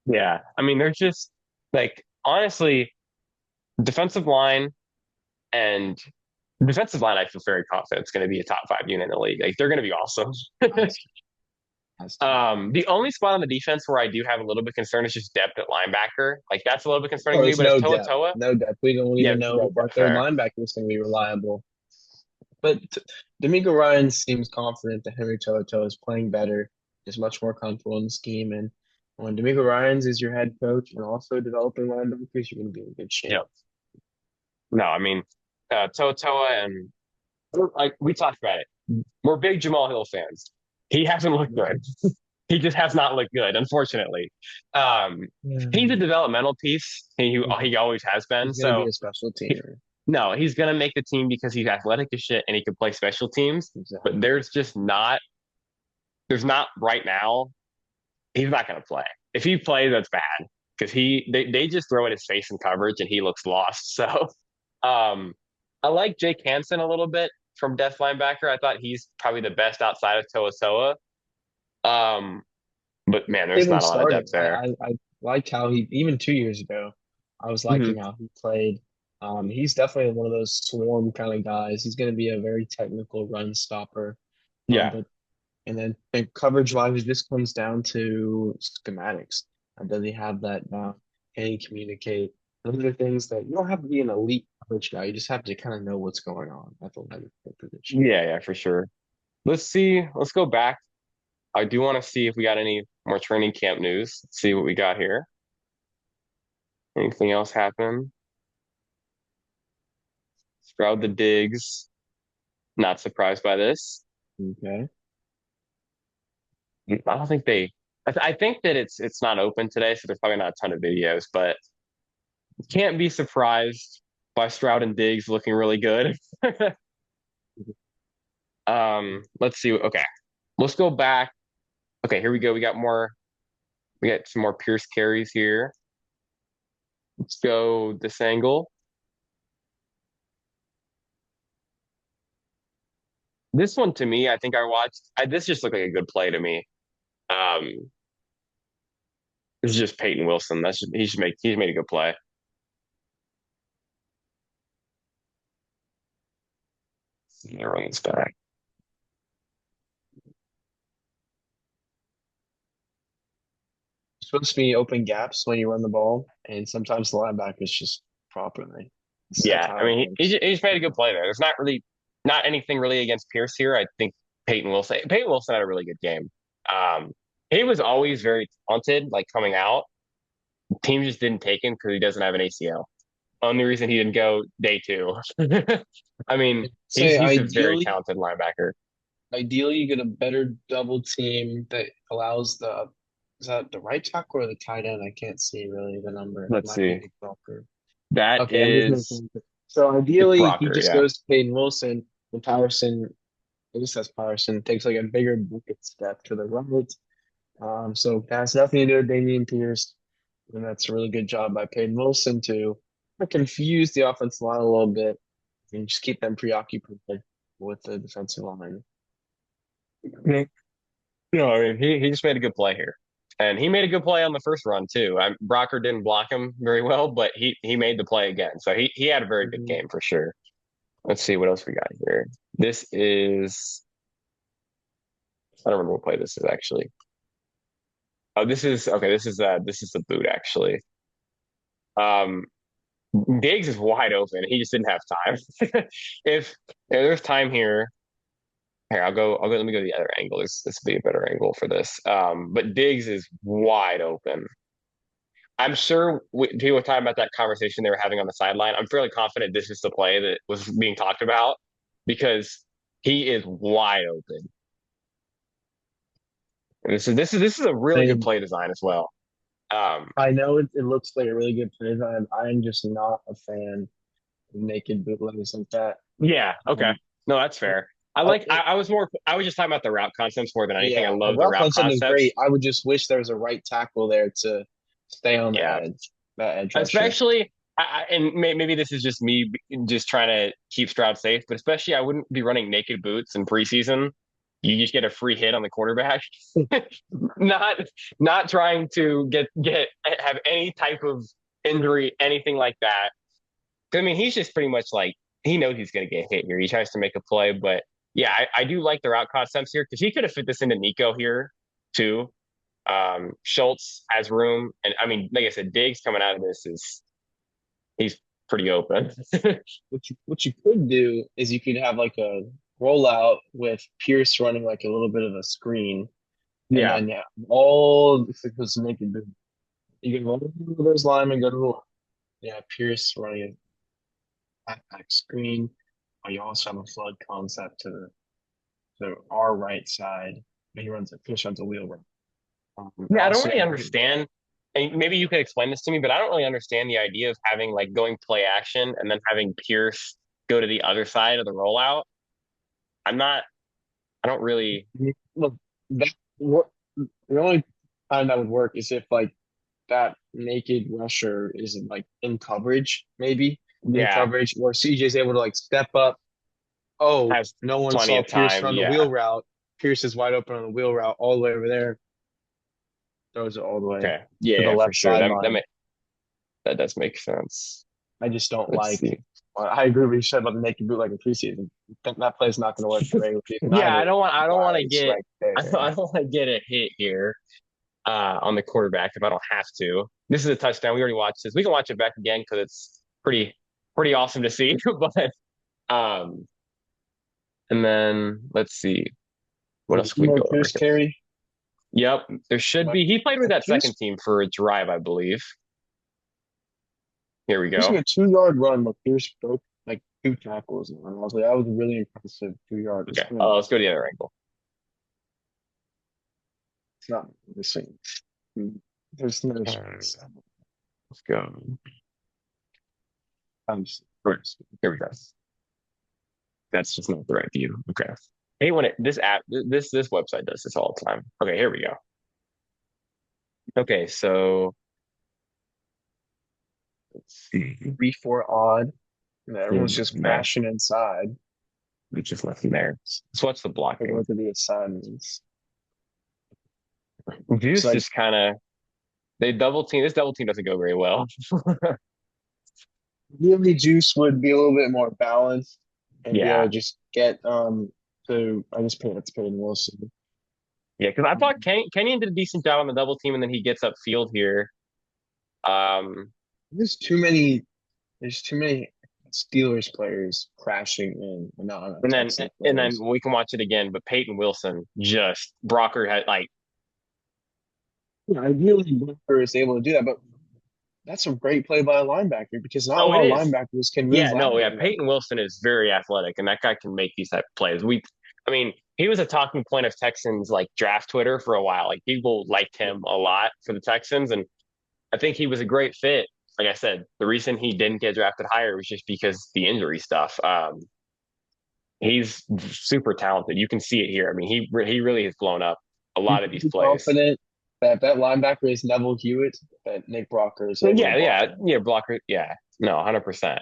yeah. I mean, they're just like honestly, defensive line and defensive line. I feel very confident it's going to be a top five unit in the league. Like they're going to be awesome. Has has to be. The only spot on the defense where I do have a little bit concern is just depth at linebacker. Like that's a little bit concerning Oh, to me. there's But if no Toa depth. Toa, No depth. We don't yeah, even know no if our depth third there. linebacker is going to be reliable. But D'Amico Ryan seems confident that Henry To'oTo'o is playing better, is much more comfortable in the scheme. And when D'Amico Ryans is your head coach and also developing linebackers, you're going to be in good shape. Yeah. No, I mean, Toa and like we talked about it. We're big Jamal Hill fans. He hasn't looked good. He just has not looked good, unfortunately. Um, Yeah. he's a developmental piece. He always has been. He's going to be So a special he, teamer. no, he's gonna make the team because he's athletic as shit and he can play special teams. But Exactly. there's just not. There's not right now. He's not gonna play. If he plays, that's bad because they just throw in his face in coverage and he looks lost. So um, I like Jake Hansen a little bit from Death linebacker. I thought he's probably the best outside of Toa Toa. Um, but man, there's Even not a lot of starting, depth there. I liked how he, even 2 years ago, I was Hmm. liking how he played. He's definitely one of those swarm kind of guys. He's going to be a very technical run stopper. Yeah, But and then and coverage wise, it just comes down to schematics. Does he have that now? Can he communicate? Those are things that you don't have to be an elite coverage guy. You just have to kind of know what's going on at the linebacker position. yeah, yeah, for sure. Let's see. Let's go back. I do want to see if we got any more training camp news. Let's see what we got here. Anything else happen? Stroud the digs. Not surprised by this. Okay. I don't think they. I think that it's not open today, so there's probably not a ton of videos. But can't be surprised by Stroud and Diggs looking really good. Let's see. Okay, let's go back. Okay, here we go. We got more. We got some more Pierce carries here. Let's go this angle. This one to me, I think I watched. This just looked like a good play to me. Um, this is just Peyton Wilson. He's made a good play. Run this back. Supposed to be open gaps when you run the ball, and sometimes the linebackers just properly. That's Yeah, how I it mean, works. he just made a good play there. There's not anything really against Pierce here. I think Peyton Wilson. Peyton Wilson had a really good game. Um, he was always very talented, like coming out. Team just didn't take him because he doesn't have an ACL. Only reason he didn't go day two. I mean, Say he's a very ideally, talented linebacker. ideally you get a better double team that allows the is that the right tackle or the tight end? I can't see really the number. Let's Might be see. Nick Welker. That Okay, I'm just is making. So it's ideally, he Brocker, just yeah. goes to Peyton Wilson, and Patterson, at least that's Patterson, takes like a bigger bucket step to the right. So that has nothing to do with Damian Pierce, and that's a really good job by Peyton Wilson to confuse the offensive line a little bit and just keep them preoccupied with the defensive line. Mhm. No, I mean he just made a good play here. And he made a good play on the first run too. Brocker didn't block him very well, but he made the play again. So he had a very good Mhm. game for sure. Let's see what else we got here. This is I don't remember what play this is actually. Oh, this is okay. This is the boot actually. Um, Diggs is wide open. He just didn't have time. If there's time here, here I'll go. Let me go to the other angle. This would be a better angle for this. But Diggs is wide open. I'm sure people were talking about that conversation they were having on the sideline. I'm fairly confident this is the play that was being talked about because he is wide open. And this is a really good And play design as well. Um, I know it looks like a really good play design. I'm just not a fan of naked bootlegs like that. yeah, okay. Um, No, that's fair. I was just talking about the route concepts more than anything. I Yeah, love the route route concept is great. concepts. I would just wish there was a right tackle there to stay on the Yeah, edge, that edge rusher. especially and maybe this is just me just trying to keep Stroud safe, but especially I wouldn't be running naked boots in preseason. You just get a free hit on the quarterback. not not trying to get have any type of injury, anything like that. I mean, he's just pretty much like he knows he's going to get hit here. He tries to make a play, but yeah, I do like the route concepts here because he could have fit this into Nico here too. Schultz has room, and I mean, like I said, Diggs coming out of this is he's pretty open. What you could do is you could have like a rollout with Pierce running like a little bit of a screen, and Yeah. then yeah, all because naked boot. You can roll over those linemen, go to the yeah, Pierce running a backpack screen. You also have a flood concept to our right side. And he runs a Pierce runs a wheel run. Yeah, I don't Also, really understand. And maybe you could explain this to me, but I don't really understand the idea of having like going play action and then having Pierce go to the other side of the rollout. I'm not, I don't really, look, that what the only time that would work is if like that naked rusher is like in coverage, maybe in yeah, coverage, where CJ's able to like step up. Oh, has no one plenty saw of Pierce time. run the Yeah. wheel route. Pierce is wide open on the wheel route all the way over there. Throws it all the way Okay. to the Yeah, for left sure. sideline. That does make sense. I just don't Let's like. see. I agree with what you said about the naked boot like in preseason. That play is not going to work in the regular season Yeah, either. I don't want to Guys, get, right there. I don't want to get a hit here on the quarterback if I don't have to. This is a touchdown. We already watched this. We can watch it back again because it's pretty awesome to see. But um, and then let's see what else can we More go over Pierce here. carry. Yep, there should But be. He played with that second Pierce team for a drive, I believe. Here we He's like go. a 2 yard run, but Pierce broke like two tackles. And I was like, that was a really impressive 2 yard. Okay, let's go to the other angle. It's not the same. There's no space. Let's go. I'm just, Here we go. That's just not the right view. Okay. Hey, when this app, this website does this all the time. Okay, here we go. Okay, so let's see. 3-4 odd. And everyone's just That mashing inside. we just left him there. So what's the Like blocking? look at the assignments. It's Juice like just kind of they double team. This double team doesn't go very well. really Juice would be a little bit more balanced and be able to Yeah, just get to I just paid it's Peyton Wilson. yeah. Because I thought Kenyon did a decent job on the double team, and then he gets upfield here. Um, There's too many there's too many Steelers players crashing in, and not on And then Texan and then players. we can watch it again. But Peyton Wilson just Brocker had like Yeah, ideally, Booker is able to do that, but that's a great play by a linebacker because not a oh, it lot of is. linebackers can move Yeah, no, yeah. laterally like Peyton Wilson is very athletic, and that guy can make these type of plays. I mean, he was a talking point of Texans like draft Twitter for a while. Like people liked that. him a lot for the Texans, and I think he was a great fit. Like I said, the reason he didn't get drafted higher was just because the injury stuff. He's super talented. You can see it here. I mean, he really has blown up a I'm lot of these pretty plays. confident that that linebacker is Neville Hewitt, that Nick Brocker is able to Yeah, block yeah, him. yeah. Blocker, yeah. No, 100%.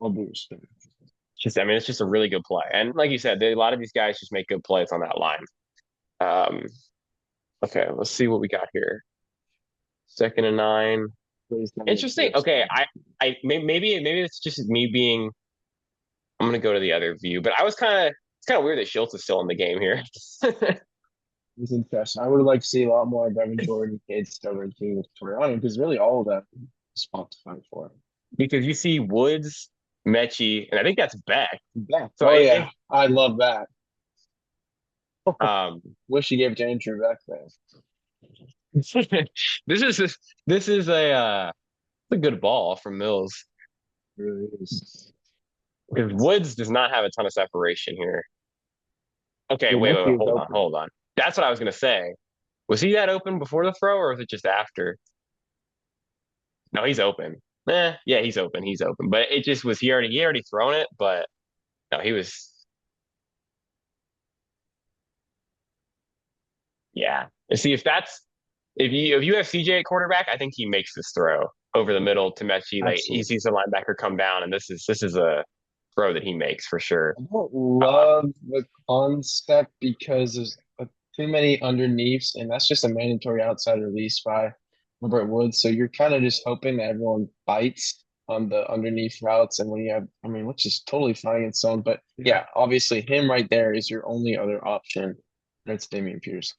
All due respect. Just I mean, it's just a really good play. And like you said, a lot of these guys just make good plays on that line. Um, okay, let's see what we got here. Second and 9. Please tell me Interesting. Pierce. Okay, maybe it's just me being. I'm gonna go to the other view, but I was kind of it's kind of weird that Schultz is still in the game here. He's interesting. I would like to see a lot more of Evan Jordan, Cade Stubborn, King Toriano, because really all of that is spot to fight for. Because you see Woods, Mechie, and I think that's Beck. Yeah. So Oh yeah, I love that. um, Wish you gave it to Andrew back there. this is this is a good ball from Mills It really is. because Woods does not have a ton of separation here. Okay, Dude, Mickey is hold on, open. hold on. That's what I was gonna say. Was he that open before the throw, or was it just after? No, he's open. Yeah, he's open. He's open. But it just was he already thrown it, but no, he was yeah. And see if you have CJ at quarterback, I think he makes this throw over the middle to Mechie. Like he Absolutely. sees the linebacker come down, and this is a throw that he makes for sure. I don't Um, love the concept because there's too many underneaths, and that's just a mandatory outside release by Robert Woods. So you're kind of just hoping that everyone bites on the underneath routes, and when you have, I mean, which is totally fine in some, but yeah, obviously him right there is your only other option. That's Damian Pierce.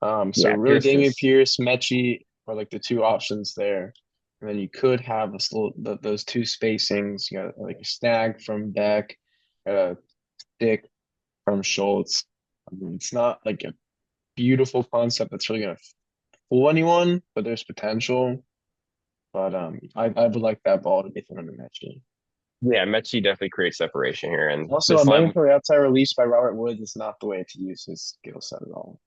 So yeah, really Pierce Damian is Pierce, Mechie are like the two options there. And then you could have those two spacings. You got like a snag from Beck, a stick from Schultz. I mean, it's not like a beautiful concept that's really gonna fool anyone, but there's potential. But I would like that ball to be thrown to Mechie. yeah, Mechie definitely creates separation here, and Also, a this line. mandatory outside release by Robert Woods is not the way to use his skill set at all.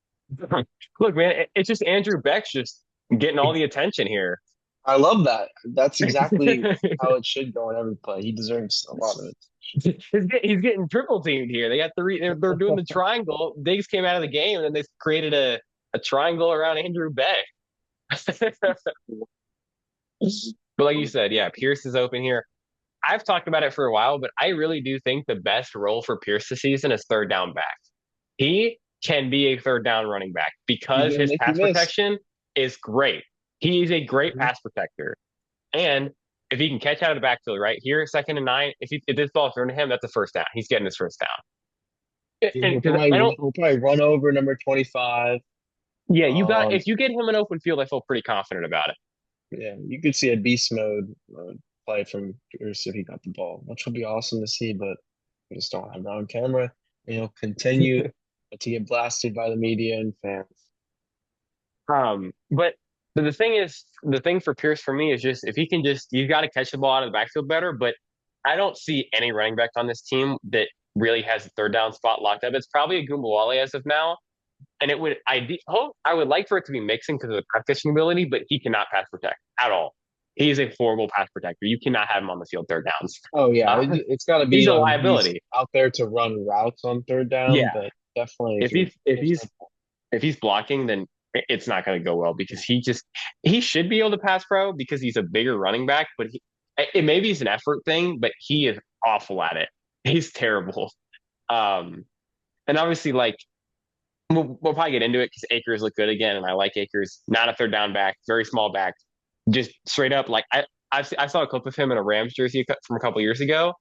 Look, man, it's just Andrew Beck's just getting all the attention here. I love that. That's exactly how it should go in every play. He deserves a lot of it. He's getting triple teamed here. They got they're doing the triangle. Diggs came out of the game, and then they created a triangle around Andrew Beck. But like you said, yeah, Pierce is open here. I've talked about it for a while, but I really do think the best role for Pierce this season is third down back. He can be a third down running back He's because gonna his make you pass miss. protection is great. He's a great Mhm. pass protector. And if he can catch out of the backfield right here, second and 9, if this ball's thrown to him, that's a first down. He's getting his first down. And because I don't, He'll probably run over number 25. yeah, you got Um, if you get him an open field, I feel pretty confident about it. yeah, you could see a beast mode play from Pierce if he got the ball, which would be awesome to see, but we just don't have that on camera. And he'll continue to get blasted by the media and fans. But the thing is, the thing for Pierce for me is just if he can just, you got to catch the ball out of the backfield better. But I don't see any running back on this team that really has a third down spot locked up. It's probably a Gumbawale as of now, and I would like for it to be mixing because of the pass catching ability, but he cannot pass protect at all. He is a horrible pass protector. You cannot have him on the field third downs. Oh yeah, Uh, it's got to he's be a on. He's liability. out there to run routes on third down, Yeah, but definitely if if you're he's if there's he's if he's blocking, then it's not going to go well because he should be able to pass pro because he's a bigger running back, but it maybe it's an effort thing, but he is awful at it. He's terrible. Um, and obviously, like we'll probably get into it because Akers look good again, and I like Akers. Not a third down back, very small back, just straight up. Like I saw a clip of him in a Rams jersey from a couple years ago.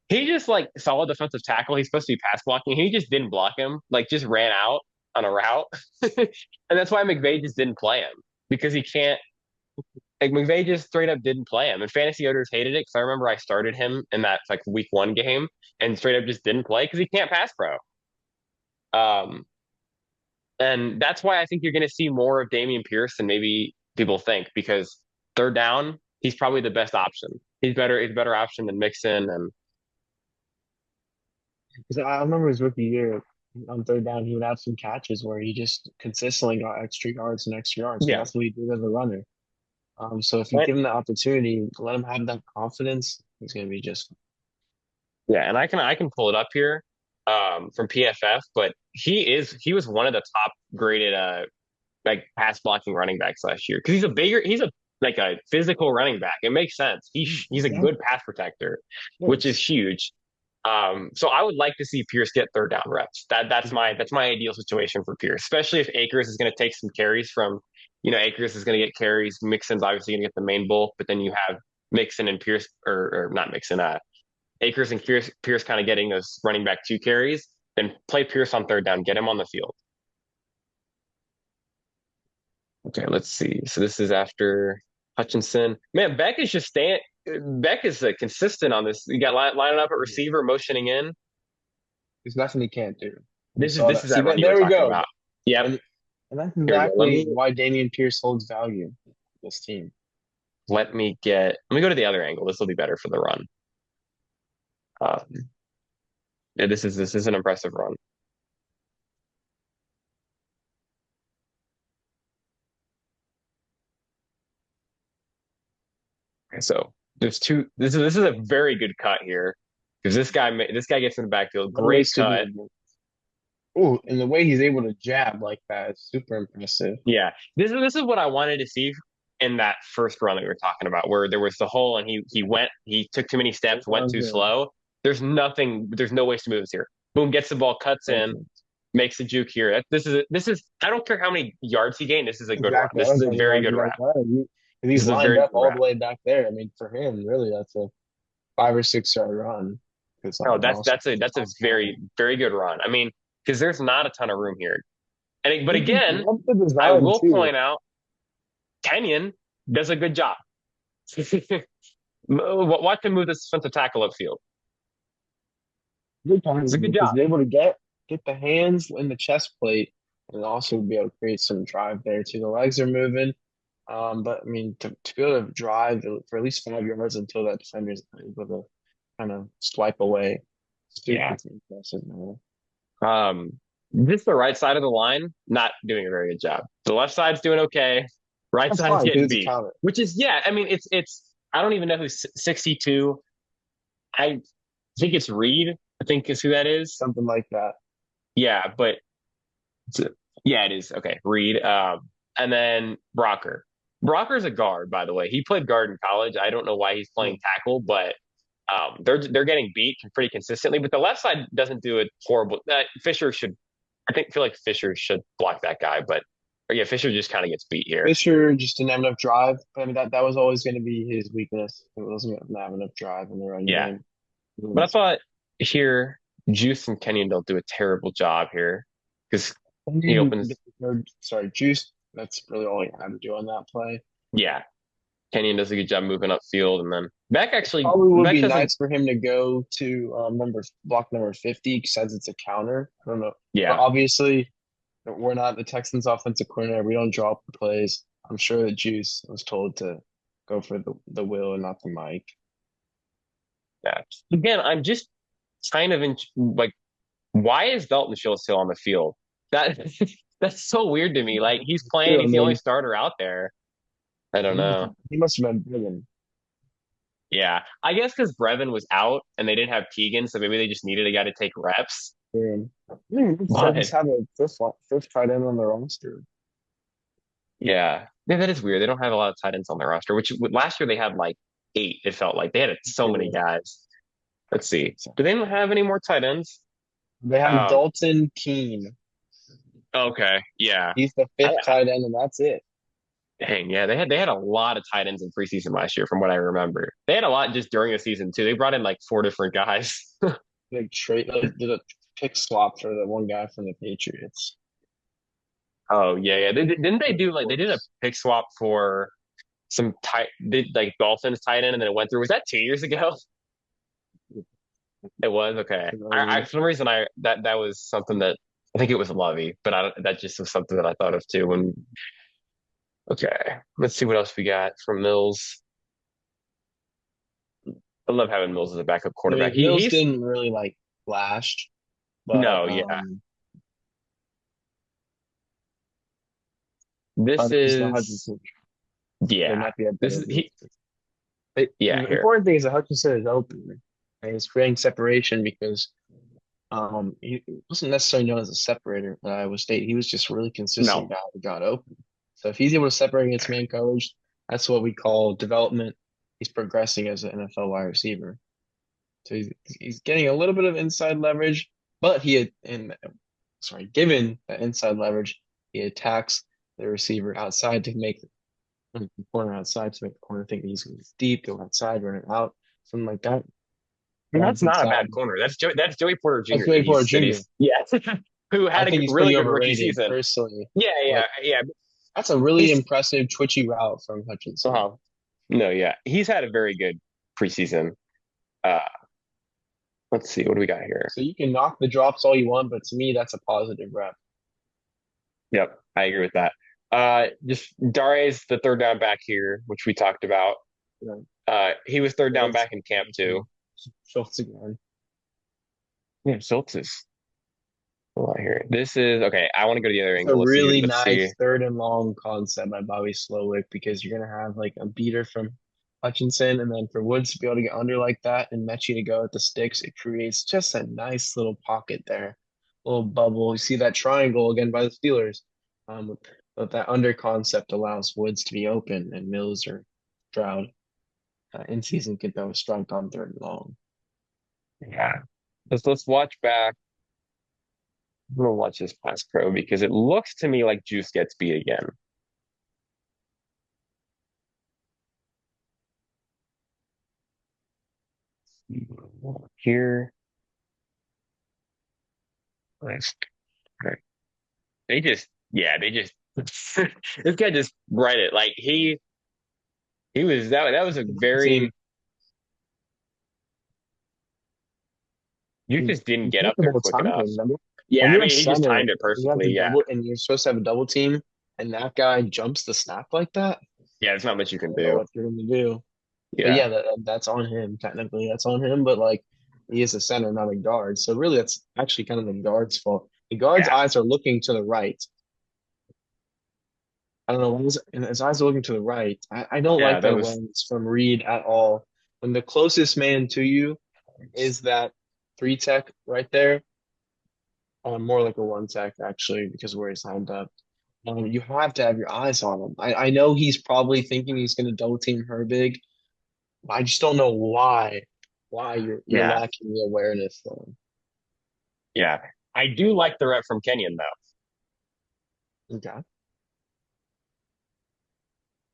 He just like solid defensive tackle. He's supposed to be pass blocking. He just didn't block him. Like just ran out on a route, and that's why McVay just didn't play him because he can't. like McVay just straight up didn't play him, and fantasy owners hated it because I remember I started him in that like week 1 game and straight up just didn't play because he can't pass pro. Um, and that's why I think you're going to see more of Damian Pierce than maybe people think because third down, he's probably the best option. He's a better option than Mixon, and 'Cause I remember his rookie year on third down, he would have some catches where he just consistently got extra yards and extra yards because yeah, that's what he did as a runner. So if you right? give him the opportunity, let him have that confidence, he's going to be just Yeah, and I can pull it up here from PFF, but he was one of the top graded like pass blocking running backs last year because he's a like a physical running back. It makes sense. He's a yeah, good pass protector, which is yes. huge. So I would like to see Pierce get third down reps. That's my ideal situation for Pierce, especially if Akers is going to take some carries from, Akers is going to get carries. Mixon's obviously going to get the main bulk, but then you have Mixon and Pierce, or not Mixon, Akers and Pierce kind of getting those running back 2 carries. Then play Pierce on third down, get him on the field. Okay, let's see. So this is after Hutchinson. Man, Beck is just staying. Beck is consistent on this. You got lining up at receiver, motioning in. There's nothing he can't do. We This is saw this that. is See, that run there, you were there we talking go. about. Yep. And and that's Here we go. Let exactly me why Damian Pierce holds value in this team. let me go to the other angle. This will be better for the run. Uh, yeah, this is an impressive run. Okay, so there's two. This is a very good cut here because this guy gets in the backfield. Great Unwasted cut. movement. Oh, and the way he's able to jab like that is super impressive. Yeah, this is what I wanted to see in that first run that we were talking about, where there was the hole and he took too many steps, went too slow. There's no ways to move this here. Boom, gets the ball, cuts in, Perfect. makes the juke here. This is I don't care how many yards he gained. This is a good run. Exactly. I This is was a going very good to wrap. This he's is a lined very up good all the wrap. way back there. I mean, for him, really, that's a 5 or 6 yard run. Because No, that's also, that's a that's a very very good run. I mean, because there's not a ton of room here. But again, love the I design will too. point out Kenyon does a good job. Watch him move this defensive tackle upfield. Good It's times a good because job. he's able to get the hands in the chest plate and also be able to create some drive there too. The legs are moving. But I mean, to be able to drive for at least 5 yards until that defender's able to kind of swipe away, super Yeah. impressive, man. Um, this the right side of the line, not doing a very good job. The left side's doing okay. Right That's side's fine because getting it's a beat, counter, which is yeah. I mean, it's. I don't even know who's 62. I think it's Reed. I think is who that is. something like that. Yeah, but it's, yeah, it is okay. Reed. And then Brocker. Brocker's a guard, by the way. He played guard in college. I don't know why he's Yeah. playing tackle, but they're getting beat pretty consistently. But the left side doesn't do it horrible. Fisher should feel like Fisher should block that guy, but or yeah, Fisher just kind of gets beat here. Fisher just didn't have enough drive. I mean, that was always going to be his weakness. It wasn't going to have enough drive in the run Yeah, game. but I thought here Juice and Kenyon don't do a terrible job here because he opens. Sorry, Juice. That's really all he had to do on that play. Yeah, Kenyon does a good job moving upfield, and then Probably would Beck be doesn't. nice for him to go to block number 50 since it's a counter. I don't know. But Yeah, obviously, we're not the Texans offensive coordinator. We don't draw up the plays. I'm sure that Juice was told to go for the will and not the mic. yeah. Again, I'm just kind of like, why is Dalton Schultz still on the field? That that's so weird to me. Like he's playing, Too, I he's the only mean, starter out there. I don't know. he must have been brilliant. Yeah, I guess because Brevin was out and they didn't have Keegan, so maybe they just needed a guy to take reps. The But Texans have a fifth tight end on their roster. yeah, that is weird. They don't have a lot of tight ends on their roster, which last year they had like 8. It felt like they had so many guys. Let's see. Do they not have any more tight ends? They have Um, Dalton Keene. okay, yeah. He's the I, fifth tight end, and that's it. Dang, yeah, they had a lot of tight ends in preseason last year, from what I remember. They had a lot just during the season too. They brought in like 4 different guys. Did a pick swap for the one guy from the Patriots. Oh yeah, yeah. Didn't they do like they did a pick swap for? some tight did like Dolphins tight end and then it went through. Was that 2 years ago? It was okay. I for some reason that was something that I think it was Lovey, but that just was something that I thought of too. When okay, let's see what else we got from Mills. I love having Mills as a backup I quarterback. mean, Mills He's didn't really like flash, but no, yeah. This he's the is Hutchinson. There yeah. might be a This better is move. he But yeah, the here. important thing is that Hutchinson is open and he's creating separation because he wasn't necessarily known as a separator at Iowa State. He was just a really consistent No. guy that got open. So if he's able to separate against man coverage, that's what we call development. He's progressing as an NFL wide receiver. So he's getting a little bit of inside leverage, but he had and sorry, given that inside leverage, he attacks the receiver outside to make the corner outside to make the corner think that he's going to deep, go outside, run it out, something like that. And Grabs that's not a inside. bad corner. That's Joey Porter That's Jr. Joey Porter Jr. Yeah. Who I had a think he's really pretty good rookie overrated season. personally. Yeah, yeah, Like yeah. that's a really He's impressive twitchy route from Hutchinson. uh no, yeah. He's had a very good preseason. Uh let's see, what do we got here? So you can knock the drops all you want, but to me, that's a positive rep. Yep, I agree with that. Just Dare's the third down back here, which we talked about. You know, He was third down Schultz, back in camp too. Schultz again. Yeah, Schultz is a lot here. This is okay. I want to go to the other It's a angle. Let's see. really Let's see. nice third and long concept by Bobby Slowick because you're gonna have like a beater from Hutchinson, and then for Woods to be able to get under like that and Mechie to go at the sticks, it creates just a nice little pocket there, little bubble. You see that triangle again by the Steelers, um, but that under concept allows Woods to be open and Mills or Stroud in season could throw a strike on third and long. Yeah. Let's watch back. I'm gonna watch this pass pro because it looks to me like Juice gets beat again. Here. Nice. Okay. They just yeah, they just this guy just read it. Like he was that was a Team, very you just didn't get up there impeccable quick enough. timing. Remember? Yeah, When I you're a mean he just center, timed it you have perfectly. to Yeah. double, and you're supposed to have a double team, and that guy jumps the snap like that. Yeah, there's not much you I can don't know do. what you're gonna do. But Yeah. yeah, that's on him. Technically, that's on him. But like, he is a center, not a guard. So really, that's actually kind of the guard's fault. The guard's Yeah. eyes are looking to the right. I don't know. His eyes are looking to the right. I don't Yeah, like that that was awareness from Reed at all. When the closest man to you is that three tech right there, more like a one tech actually, because of where he's lined up. You have to have your eyes on him. I know he's probably thinking he's going to double team her big. I just don't know why you're yeah. lacking the awareness though. Yeah. I do like the rep from Kenyon though. Okay.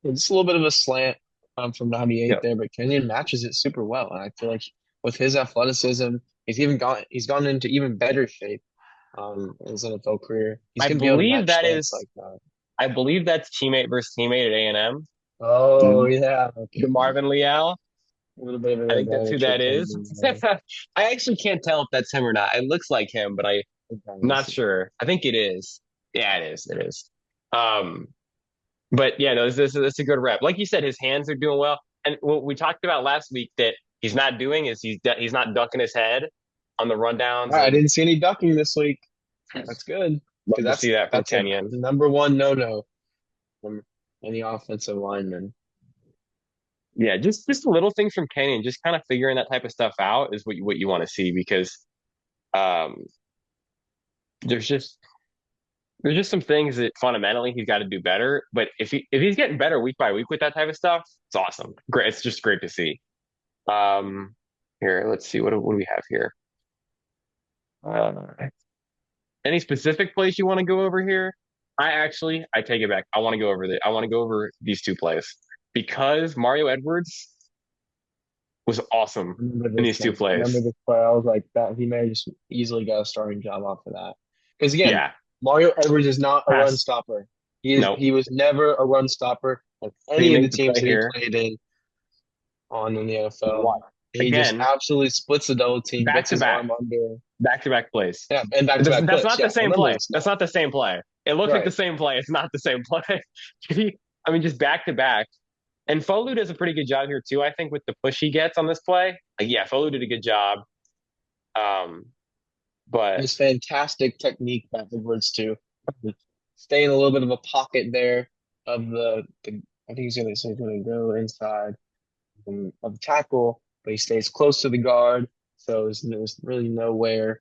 It's a little bit of a slant from 98 Yep. there, but Kenyon matches it super well. And I feel like with his athleticism, he's gone into even better shape in his NFL career. He's I going to be able to believe match that slants is like that. I believe that's teammate versus teammate at A&M. Oh Mm. yeah, okay. The Marvin Leal. A little bit of an I think that's who advantage for that is. Kenyon there. I actually can't tell if that's him or not. It looks like him, but I'm not Okay. sure. I think it is. Yeah, it is. It is. Um, but yeah, no, this is a good rep. Like you said, his hands are doing well. And what we talked about last week that he's not doing is he's not ducking his head on the All rundowns, right, I and didn't see any ducking this week. That's good because love to see that from that's a Kenyon. number one no-no from any offensive lineman. Yeah, just little things from Kenyon, just kind of figuring that type of stuff out is what you want to see because um, there's just there's just some things that fundamentally he's got to do better. But if he's getting better week by week with that type of stuff, it's awesome. Great, it's just great to see. Um, here, let's see what do we have here. Uh, any specific place you want to go over here? I take it back. I want to go over these two plays because Mario Edwards was awesome in these two I remember plays. this play. I was like that he may have just easily got a starting job off of that. Because again, Yeah, Mario Edwards is not a run pass. stopper. No, He was never a run stopper. like So he any of the makes the teams play that he here. played on in the Watch. NFL. He just Again, absolutely splits the double team, back gets to his back, arm under, back to back plays. yeah, and back-to-back That's plays. not the Yeah, and same then play. last That's night, not the same play. It looks like the right? same play. It's not the same play. I mean, just back to back. And Folu does a pretty good job here too. I think with the push he gets on this play. Like, yeah, Folu did a good job. Um, but His fantastic technique backwards too. Stay in a little bit of a pocket there of the I think he's gonna go inside of the tackle, but he stays close to the guard, so there's really nowhere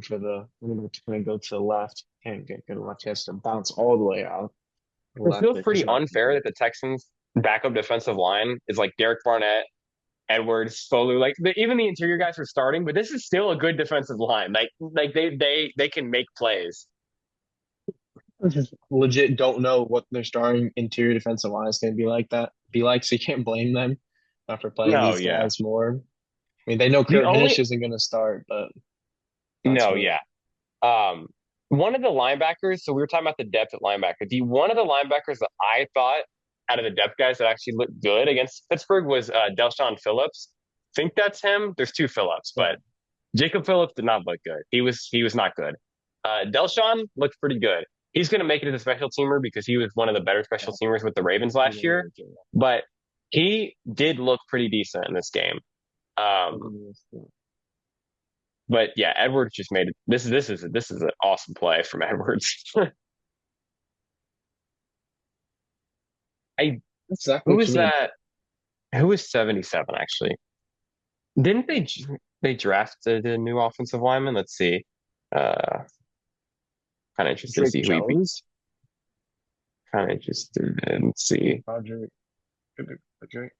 for the running back to kind of go to the left. Can't get good left. He has to bounce all the way out to the it left feels because pretty unfair that the Texans' backup defensive line is like Derek Barnett, Edwards, Folu. Like even the interior guys are starting, but this is still a good defensive line. Like they can make plays. just legit don't know what their starting interior defensive line is going to be like, so you can't blame them for playing No, these yeah. guys more. I mean, they know The Kurt Hinish only isn't going to start, but that's no, what. yeah. Um, one of the linebackers. So we were talking about the depth at linebacker. The one of the linebackers that I thought out of the depth guys that actually looked good against Pittsburgh was Delshon Phillips. Think that's him. There's two Phillips, Yeah, but Jacob Phillips did not look good. He was not good. Delshon looked pretty good. He's going to make it as a special teamer because he was one of the better special yeah. teamers with the Ravens last year. But he did look pretty decent in this game. Um, but yeah, Edwards just made it. This is an awesome play from Edwards. I That's exactly who what you was need. that? Who was 77 actually? Didn't they drafted a new offensive lineman? Let's see. Uh, kind of interested to Drake see who he beat. Jones, Kind of interested in see. Roger, Drake.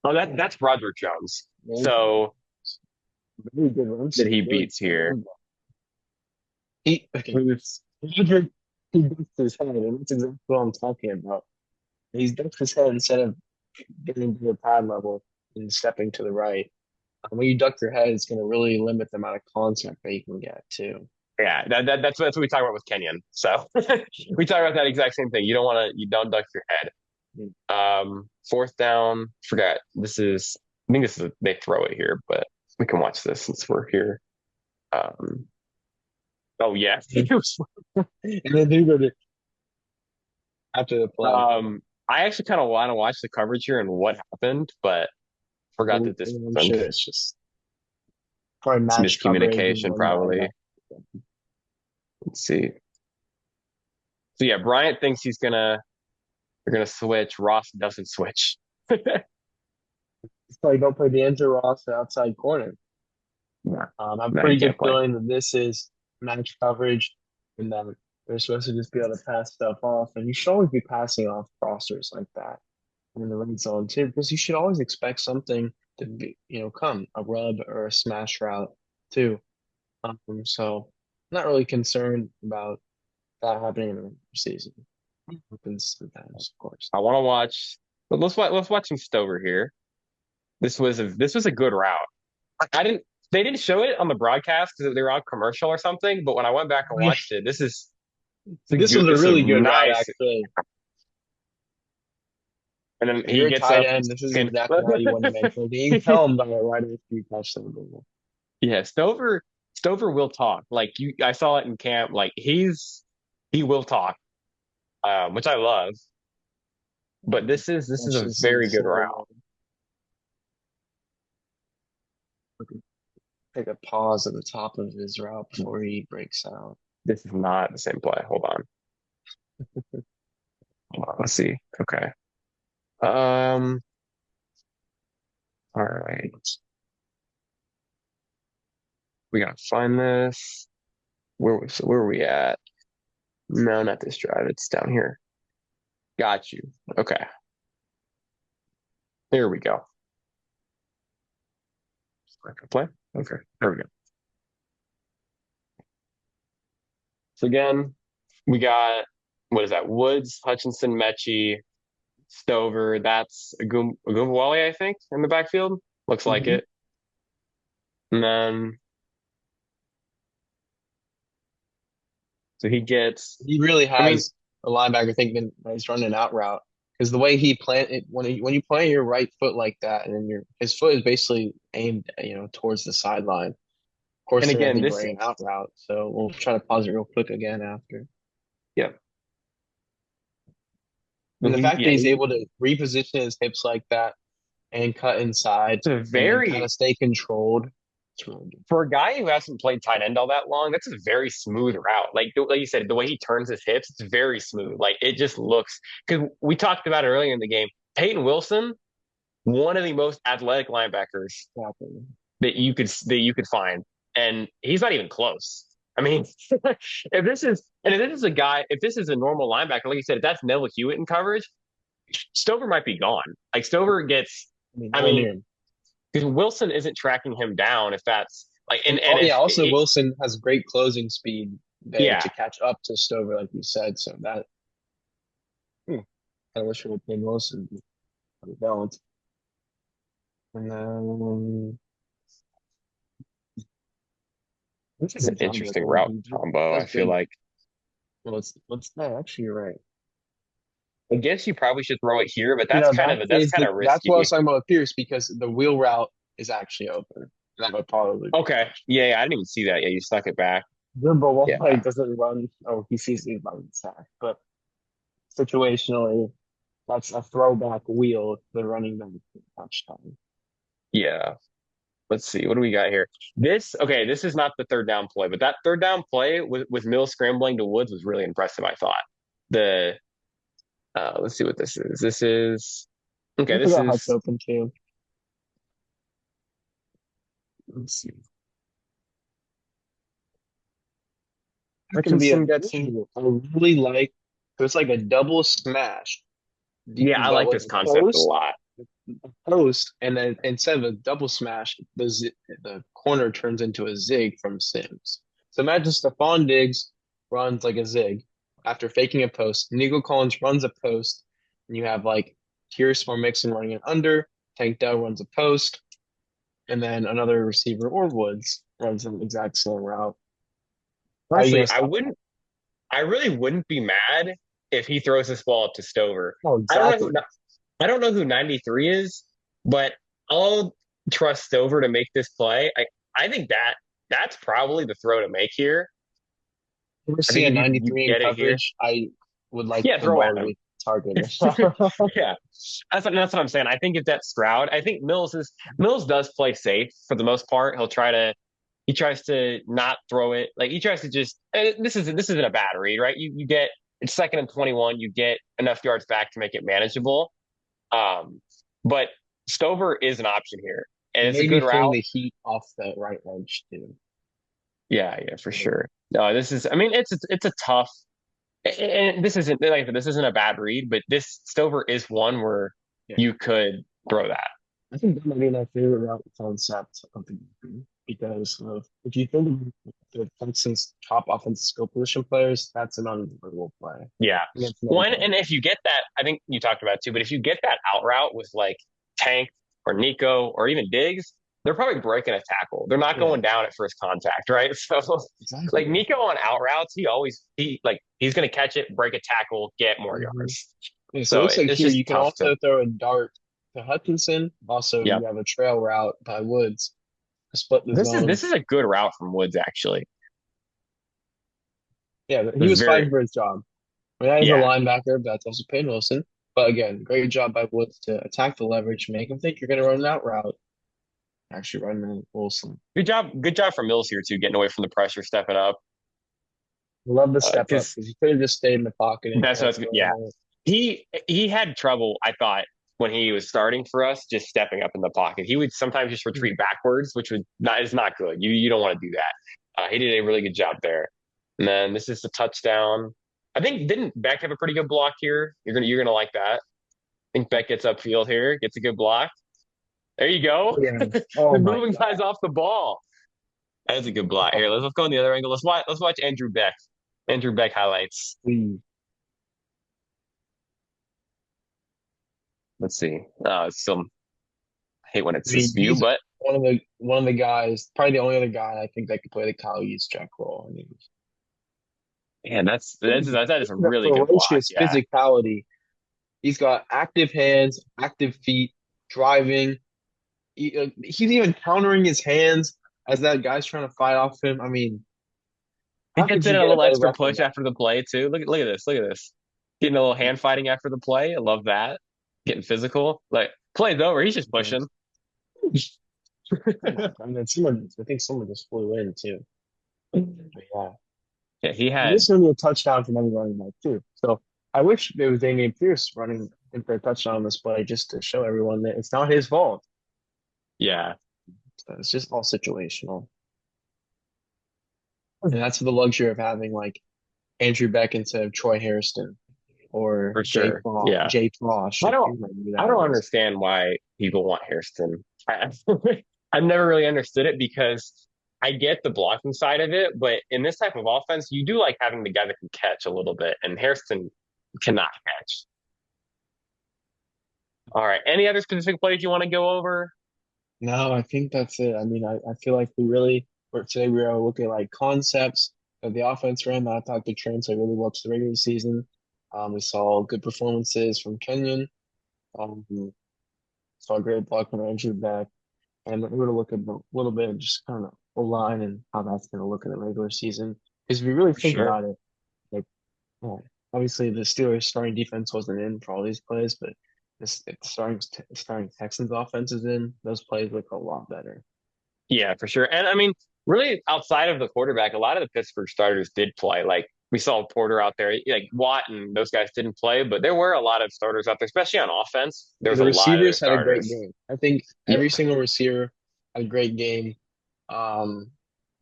Oh, that's Broderick Jones. Very So good run that he support. beats here. He okay. Who's Roger, he ducks his head, and that's exactly what I'm talking about. He's ducked his head instead of getting to the pad level and stepping to the right. When you duck your head, it's going to really limit the amount of contact that you can get too. yeah, that's what we talk about with Kenyon. So we talk about that exact same thing. You don't duck your head. Fourth down, forgot. I think they throw it here, but we can watch this since we're here. Um, oh yeah. And then they go to after the play. I actually kind of want to watch the coverage here and what happened, but forgot that this I'm happened. sure it's just probably It's match coverage and miscommunication, one probably. linebacker. Let's see. So yeah, Bryant thinks they're gonna switch. Ross doesn't switch. It's like don't play the D'Angelo Ross outside corner. No, I have a no, he pretty good can't play. feeling that this is match coverage and that they're supposed to just be able to pass stuff off. And you should always be passing off rosters like that in the red zone too, because you should always expect something to be, come a rub or a smash route too. So I'm not really concerned about that happening in the season. It happens sometimes, of course. I want to watch. But let's watch some Stover here. This was a good route. I didn't. They didn't show it on the broadcast because they were on commercial or something. But when I went back and watched it, it's a This good. was a This is really good route, nice. actually. And then If he you're a gets tight up. end, this is And exactly how you want to mentor. You can tell them by right after you catch them. yeah, Stover will talk. Like I saw it in camp. Like he will talk, which I love. But this is Watch a this in very good slow route. mo. Take a pause at the top of his route before he breaks out. This is not the same play. Hold on. Hold on. Let's see. Okay. Um. All right. We gotta find this. Where are we at? No, not this drive. It's down here. Got you. Okay. Here we go. Play. Okay. There we go. So again, we got what is that? Woods, Hutchinson, Mechie, Stover. That's Agumbawale, I think, in the backfield. Looks like Hmm. it. And then so he gets. He really I mean, has. a linebacker thinking that he's running an out route because the way he plant it when you plant your right foot like that and then your his foot is basically aimed towards the sideline. Of course, And they're gonna again, think this, running an out route. So we'll try to pause it real quick again after. yeah, And the fact that yeah, he's able to reposition his hips like that and cut inside it's a and kind very of stay controlled, it's really good. for a guy who hasn't played tight end all that long, that's a very smooth route. Like you said, the way he turns his hips, it's very smooth. Like it just looks because we talked about it earlier in the game. Peyton Wilson, one of the most athletic linebackers Exactly. that you could find, and he's not even close. I mean, if this is a normal linebacker, like you said, if that's Neville Hewitt in coverage, Stover might be gone. Like Stover gets, I mean, I nowhere mean, near him. because Wilson isn't tracking him down. If that's like, And and yeah, if also it, Wilson has great closing speed there yeah, to catch up to Stover, like you said. So that I wish it would have been Wilson, but we don't. And then this that's is a an good job there, interesting route combo. I That's feel good. like Well, it's that actually you're right. I guess you probably should throw it here, but You that's know, kind of that's what I was risky. talking about with Pierce because the wheel route is actually open. That would probably be Okay, yeah, I didn't even see that. Yeah, you stuck it back. Jimbo Yeah, like doesn't run. Oh, he sees these by the sack, but situationally, that's a throwback wheel. The running back touchdown. yeah. Let's see. What do we got here? This is not the third down play, but that third down play with Mills scrambling to Woods was really impressive, I thought. The let's see what this is. This is okay, I this forgot how it's is open too. let's see. It's gonna be a Hutchinson gets in. I really like. So it's like a double smash, Yeah, I but like with this a concept a lot. post, and then instead of a double smash, the corner turns into a zig from Sims. So imagine Stephon Diggs runs like a zig after faking a post. Nico Collins runs a post, and you have like Pierce or Mixon running it under. Tank Dell runs a post, and then another receiver or Woods runs the exact same route. How are you gonna Honestly, stop that? I really wouldn't be mad if he throws this ball up to Stover. Oh, I don't know who exactly. I don't know who 93 is, but I'll trust Stover to make this play. I think that's probably the throw to make here. If you I see think a if you 93 in get it here, coverage, I would like yeah, the throw ball at to him. be targeted. Yeah, that's what I'm saying. I think if that's Stroud, I think Mills does play safe for the most part. He tries to not throw it. Like he tries to just this isn't a bad read, right? You get it's second and 21. You get enough yards back to make it manageable. Um, but Stover is an option here, and it's a Maybe good feeling route. the heat off the right edge too. Yeah, yeah, for sure. No, this is. I mean, it's a tough. And this isn't a bad read, but this Stover is one where Yeah. you could throw that. I think that might be my favorite route concept of the game because if you think of the Texans' top offensive skill position players, that's an unbelievable play Yeah. against One, mankind. and if you get that, I think you talked about it too, but if you get that out route with like Tank or Nico or even Diggs, they're probably breaking a tackle. They're not Yeah, going down at first contact, right? So like exactly. Nico on out routes, he's gonna catch it, break a tackle, get more hmm yards. Yeah, so it So looks like it's here just you can tough to also throw a dart to Hutchinson. Also, yeah. you have a trail route by Woods to split the zone. This is a good route from Woods actually. Yeah, he It's was very fighting for his job. I mean, as a yeah. linebacker, that's also Payne Wilson. But again, great job by Woods to attack the leverage, make him think you're going to run that route. Actually, run the Wilson. Good job for Mills here too, getting away from the pressure, stepping up. Love the step up Because because he could have just stayed in the pocket and that's kind of what's thrown yeah. it. He had trouble, I thought, when he was starting for us, just stepping up in the pocket. He would sometimes just retreat backwards, which would not is not good. You don't want to do that. He did a really good job there. And then this is the touchdown. I think didn't Beck have a pretty good block here? You're gonna like that. I think Beck gets upfield here, gets a good block. There you go. Yeah. The Oh my moving God. guy's off the ball. That's a good block. Here, let's go on the other angle. Let's watch Andrew Beck. Andrew Beck highlights. Please. Let's see. It's still I hate when I it's this mean, view, he's but one of the guys, probably the only other guy I think that could play the Kyle Juszczyk role. I mean, Man, that is a The really good block. ferocious Yeah. physicality. He's got active hands, active feet, driving. He's even countering his hands as that guy's trying to fight off him. I mean, He how gets could in you a get a little better extra record than push after the play too. Look at this. Look at this. Getting a little hand fighting after the play. I love that. Getting physical. Like play's over. He's just that? pushing. I mean, I think someone just flew in too. But yeah, Yeah, he and had this is going to be a touchdown from any running back too. So I wish it was Damian Pierce running in for a touchdown on this play just to show everyone that it's not his fault. yeah, So it's just all situational, and that's the luxury of having like Andrew Beck instead of Troy Hairston or for sure. Yeah. Jay Frosh I if don't you remember I that don't was. understand why people want Hairston. I've never really understood it because I get the blocking side of it, but in this type of offense, you do like having the guy that can catch a little bit, and Hairston cannot catch. All right. Any other specific plays you want to go over? No, I think that's it. I mean, I feel like today we are looking at like concepts of the offense ran that I thought could translate really well to the regular season. We saw good performances from Kenyon. We saw a great block from Andrew back, and we're going to look at a little bit of just kind of O-line and how that's going to look in the regular season. Because if you really For think sure. about it, like, well, obviously the Steelers' starting defense wasn't in for all these plays, but if the starting Texans offense is in, those plays look a lot better. Yeah, for sure. And I mean, really outside of the quarterback, a lot of the Pittsburgh starters did play. Like we saw Porter out there, like Watt and those guys didn't play, but there were a lot of starters out there, especially on offense. Yeah, There's the a lot of their receivers had a great starters. game. I think Yeah. every single receiver had a great game.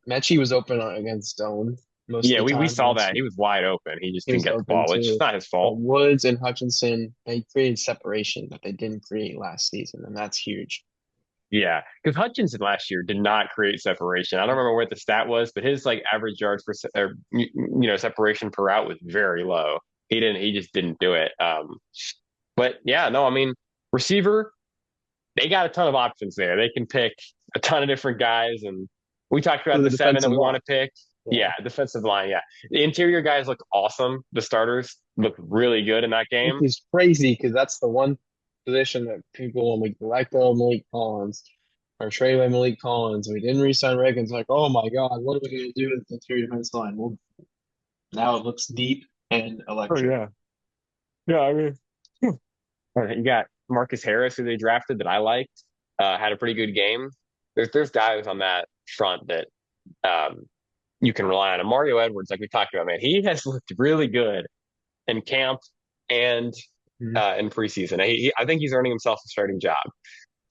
Mechie was open against Stone most Yeah, of the we time. saw that. He was wide open. He just He didn't was get the open ball, which is too. not his But fault. Woods and Hutchinson, they created separation that they didn't create last season, and that's huge. Yeah, because Hutchinson last year did not create separation. I don't remember what the stat was, but his like average yards per or separation per route was very low. He didn't. He just didn't do it. But yeah, no, I mean receiver, they got a ton of options there. They can pick a ton of different guys, and we talked For about the the seven that defensive we want line. to pick. Yeah. Yeah, defensive line. Yeah, the interior guys look awesome. The starters look really good in that Which game. is crazy because that's the one position that people, when we let go of Malik Collins or trade away Malik Collins, we didn't re-sign Reagan's like, oh my God, what are we going to do with the interior defense line? Well, now it looks deep and Oh electric. yeah, yeah. I mean, you got Marcus Harris, who they drafted that I liked, had a pretty good game. There's guys on that front that um, you can rely on. And Mario Edwards, like we talked about, man, he has looked really good in camp and Mhm. in preseason. I think he's earning himself a starting job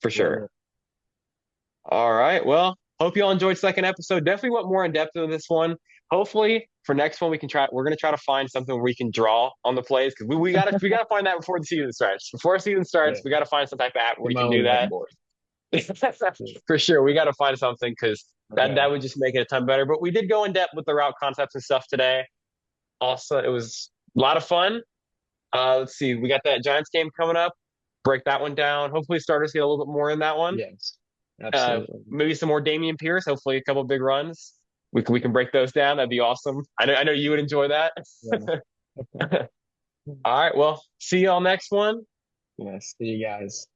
for Love sure. it. All right. Well, hope you all enjoyed second episode. Definitely went more in depth into this one. Hopefully, for next one we can try. We're gonna try to find something where we can draw on the plays because we gotta find that before the season starts. Before the season starts, Yeah. we gotta find some type of app where Get we my can own do that. whiteboard. Yeah. For sure, we gotta find something because that Okay. would just make it a ton better. But we did go in depth with the route concepts and stuff today. Also, it was a lot of fun. Let's see, we got that Giants game coming up. Break that one down. Hopefully, starters get a little bit more in that one. Yes. Absolutely. Maybe some more Damian Pierce. Hopefully, a couple big runs. We can break those down. That'd be awesome. I know you would enjoy that. Yeah. Okay. All right. Well, see y'all next one. Yes. See you guys.